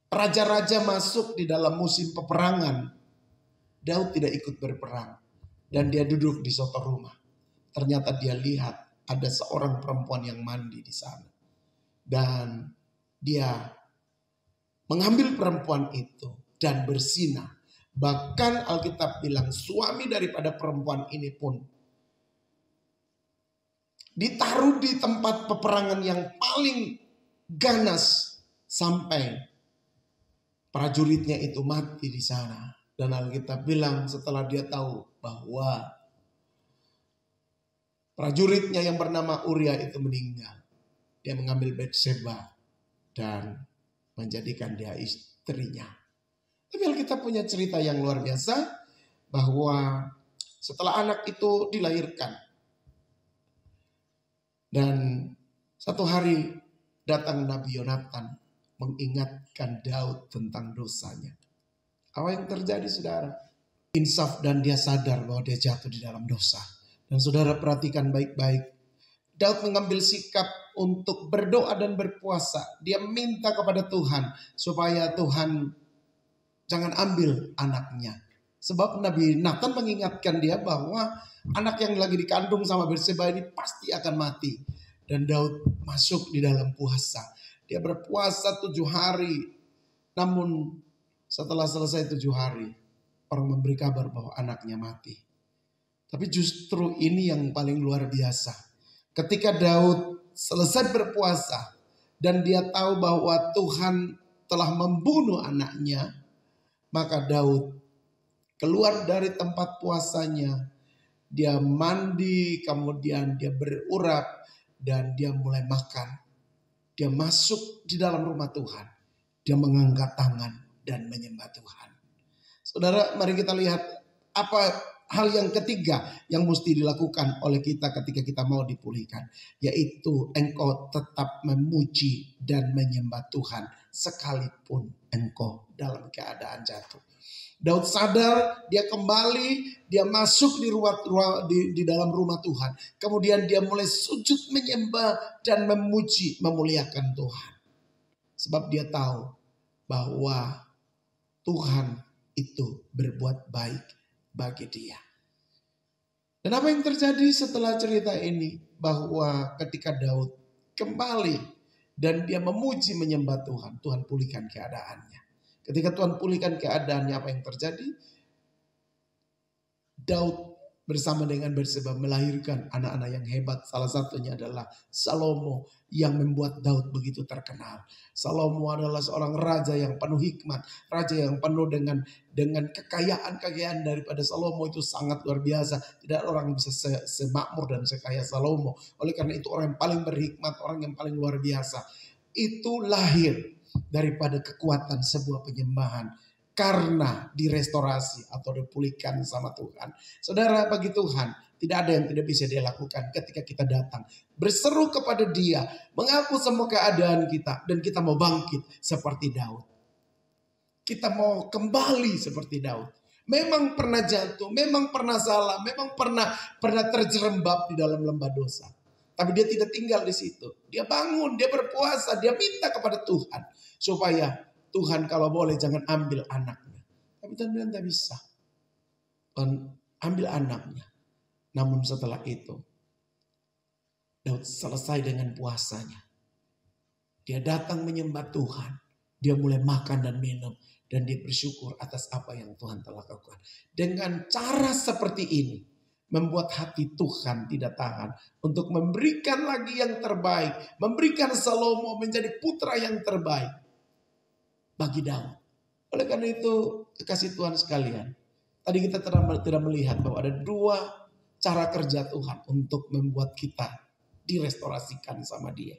raja-raja masuk di dalam musim peperangan. Daud tidak ikut berperang dan dia duduk di suatu rumah. Ternyata dia lihat ada seorang perempuan yang mandi di sana. Dan dia mengambil perempuan itu dan bersinah. Bahkan Alkitab bilang suami daripada perempuan ini pun ditaruh di tempat peperangan yang paling ganas sampai prajuritnya itu mati di sana. Dan Alkitab bilang setelah dia tahu bahwa prajuritnya yang bernama Uria itu meninggal, dia mengambil Batseba dan menjadikan dia istrinya. Tapi Alkitab punya cerita yang luar biasa bahwa setelah anak itu dilahirkan dan satu hari datang Nabi Yonatan mengingatkan Daud tentang dosanya. Apa yang terjadi saudara? Insaf dan dia sadar bahwa dia jatuh di dalam dosa. Dan saudara perhatikan baik-baik. Daud mengambil sikap untuk berdoa dan berpuasa. Dia minta kepada Tuhan supaya Tuhan jangan ambil anaknya. Sebab Nabi Nathan mengingatkan dia bahwa anak yang lagi dikandung sama Batseba ini pasti akan mati. Dan Daud masuk di dalam puasa. Dia berpuasa 7 hari. Namun setelah selesai 7 hari, orang memberi kabar bahwa anaknya mati. Tapi justru ini yang paling luar biasa. Ketika Daud selesai berpuasa dan dia tahu bahwa Tuhan telah membunuh anaknya, maka Daud keluar dari tempat puasanya. Dia mandi, kemudian dia berurap dan dia mulai makan. Dia masuk di dalam rumah Tuhan. Dia mengangkat tangan dan menyembah Tuhan. Saudara, mari kita lihat apa hal yang ketiga yang mesti dilakukan oleh kita ketika kita mau dipulihkan. Yaitu engkau tetap memuji dan menyembah Tuhan sekalipun engkau dalam keadaan jatuh. Daud sadar, dia kembali, dia masuk di dalam rumah Tuhan. Kemudian dia mulai sujud menyembah dan memuji, memuliakan Tuhan. Sebab dia tahu bahwa Tuhan itu berbuat baik bagi dia. Dan apa yang terjadi setelah cerita ini? Bahwa ketika Daud kembali dan dia memuji menyembah Tuhan, Tuhan pulihkan keadaannya. Ketika Tuhan pulihkan keadaannya, apa yang terjadi? Daud bersama dengan Batseba melahirkan anak-anak yang hebat. Salah satunya adalah Salomo yang membuat Daud begitu terkenal. Salomo adalah seorang raja yang penuh hikmat, raja yang penuh dengan kekayaan daripada Salomo itu sangat luar biasa. Tidak orang bisa semakmur dan sekaya Salomo. Oleh karena itu orang yang paling berhikmat, orang yang paling luar biasa. Itu lahir daripada kekuatan sebuah penyembahan karena direstorasi atau dipulihkan sama Tuhan. Saudara, bagi Tuhan tidak ada yang tidak bisa dia lakukan ketika kita datang berseru kepada dia, mengaku semua keadaan kita, dan kita mau bangkit seperti Daud. Kita mau kembali seperti Daud. Memang pernah jatuh, memang pernah salah, memang pernah terjerembab di dalam lembah dosa. Tapi dia tidak tinggal di situ. Dia bangun, dia berpuasa, dia minta kepada Tuhan supaya Tuhan kalau boleh jangan ambil anaknya. Tapi Tuhan bilang tidak bisa. Tuhan ambil anaknya. Namun setelah itu Daud selesai dengan puasanya. Dia datang menyembah Tuhan. Dia mulai makan dan minum. Dan dia bersyukur atas apa yang Tuhan telah lakukan. Dengan cara seperti ini, membuat hati Tuhan tidak tahan untuk memberikan lagi yang terbaik, memberikan Salomo menjadi putra yang terbaik bagi Daud. Oleh karena itu, kekasih Tuhan sekalian, tadi kita tidak melihat bahwa ada dua cara kerja Tuhan untuk membuat kita direstorasikan sama Dia.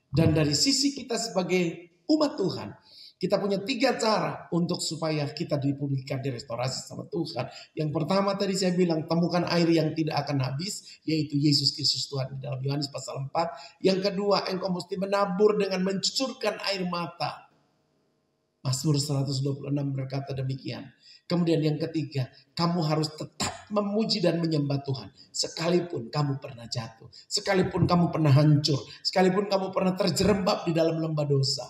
Dan dari sisi kita sebagai umat Tuhan, kita punya 3 cara untuk supaya kita dipulihkan, direstorasi sama Tuhan. Yang pertama tadi saya bilang, temukan air yang tidak akan habis, yaitu Yesus Kristus Tuhan di dalam Yohanes pasal 4. Yang kedua, engkau mesti menabur dengan mencucurkan air mata. Mazmur 126 berkata demikian. Kemudian yang ketiga, kamu harus tetap memuji dan menyembah Tuhan. Sekalipun kamu pernah jatuh, sekalipun kamu pernah hancur, sekalipun kamu pernah terjerembab di dalam lembah dosa.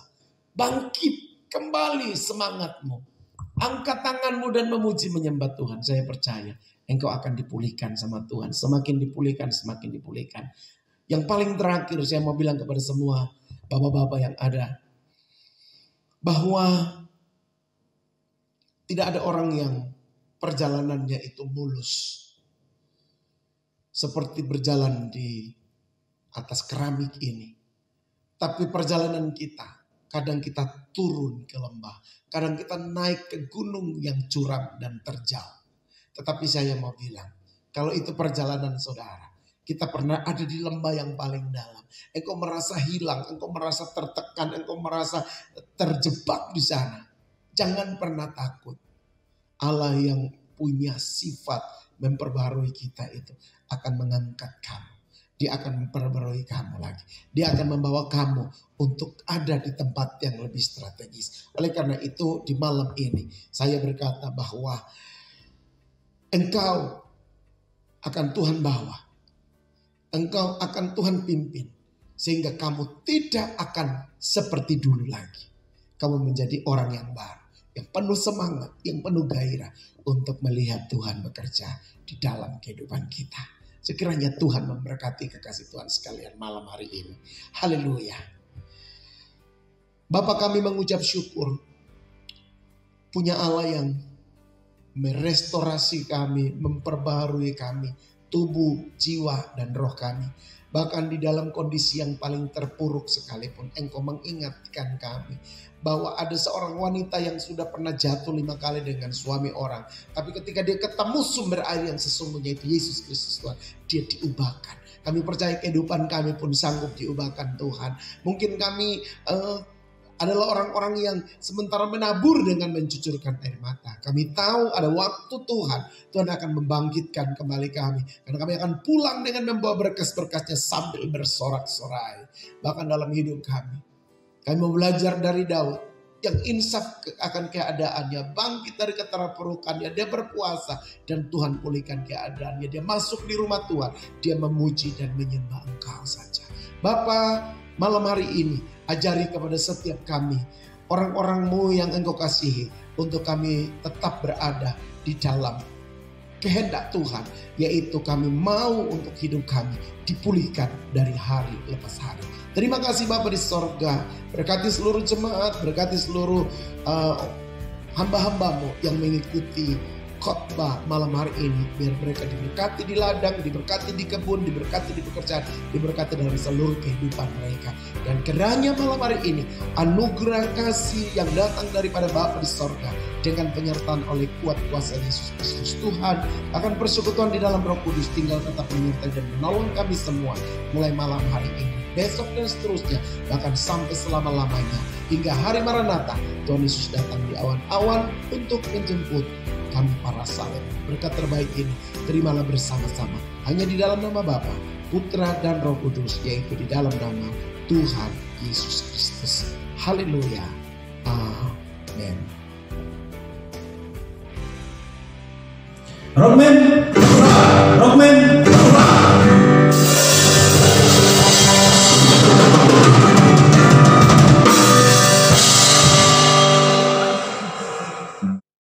Bangkit kembali semangatmu. Angkat tanganmu dan memuji menyembah Tuhan. Saya percaya engkau akan dipulihkan sama Tuhan. Semakin dipulihkan, semakin dipulihkan. Yang paling terakhir saya mau bilang kepada semua bapak-bapak yang ada, bahwa tidak ada orang yang perjalanannya itu mulus. Seperti berjalan di atas keramik ini. Tapi perjalanan kita, kadang kita turun ke lembah. Kadang kita naik ke gunung yang curam dan terjal. Tetapi saya mau bilang, kalau itu perjalanan saudara, kita pernah ada di lembah yang paling dalam. Engkau merasa hilang, engkau merasa tertekan, engkau merasa terjebak di sana. Jangan pernah takut. Allah yang punya sifat memperbarui kita itu akan mengangkat kamu. Dia akan memperbarui kamu lagi. Dia akan membawa kamu untuk ada di tempat yang lebih strategis. Oleh karena itu di malam ini saya berkata bahwa engkau akan Tuhan bawa. Engkau akan Tuhan pimpin. Sehingga kamu tidak akan seperti dulu lagi. Kamu menjadi orang yang baru. Yang penuh semangat, yang penuh gairah. Untuk melihat Tuhan bekerja di dalam kehidupan kita. Sekiranya Tuhan memberkati kekasih Tuhan sekalian malam hari ini. Haleluya. Bapa, kami mengucap syukur. Punya Allah yang merestorasi kami, memperbaharui kami. Tubuh, jiwa, dan roh kami. Bahkan di dalam kondisi yang paling terpuruk sekalipun engkau mengingatkan kami. Bahwa ada seorang wanita yang sudah pernah jatuh 5 kali dengan suami orang. Tapi ketika dia ketemu sumber air yang sesungguhnya itu Yesus Kristus Tuhan, dia diubahkan. Kami percaya kehidupan kami pun sanggup diubahkan Tuhan. Mungkin kami adalah orang-orang yang sementara menabur dengan mencucurkan air mata. Kami tahu ada waktu Tuhan akan membangkitkan kembali kami. Karena kami akan pulang dengan membawa berkas-berkasnya sambil bersorak-sorai. Bahkan dalam hidup kami. Kami mau belajar dari Daud yang insaf akan keadaannya, bangkit dari keterpurukannya, dia berpuasa dan Tuhan pulihkan keadaannya. Dia masuk di rumah Tuhan, dia memuji dan menyembah Engkau saja. Bapa, malam hari ini ajari kepada setiap kami, orang-orang-Mu yang Engkau kasihi, untuk kami tetap berada di dalam kehendak Tuhan, yaitu kami mau untuk hidup kami dipulihkan dari hari lepas hari. Terima kasih Bapa di sorga. Berkati seluruh jemaat, berkati seluruh hamba-hambamu yang mengikuti khotbah malam hari ini. Biar mereka diberkati di ladang, diberkati di kebun, diberkati di pekerjaan, diberkati dalam seluruh kehidupan mereka. Dan kiranya malam hari ini anugerah kasih yang datang daripada Bapa di sorga dengan penyertaan oleh kuat kuasa Yesus Kristus Tuhan akan persekutuan di dalam Roh Kudus tinggal tetap menyertai dan menolong kami semua mulai malam hari ini, besok dan seterusnya, bahkan sampai selama-lamanya hingga hari Maranatha. Tuhan Yesus datang di awan-awan untuk menjemput kami para salib. Berkat terbaik ini terimalah bersama-sama hanya di dalam nama Bapa, Putra dan Roh Kudus, yaitu di dalam nama Tuhan Yesus Kristus. Haleluya. Amin. Amin.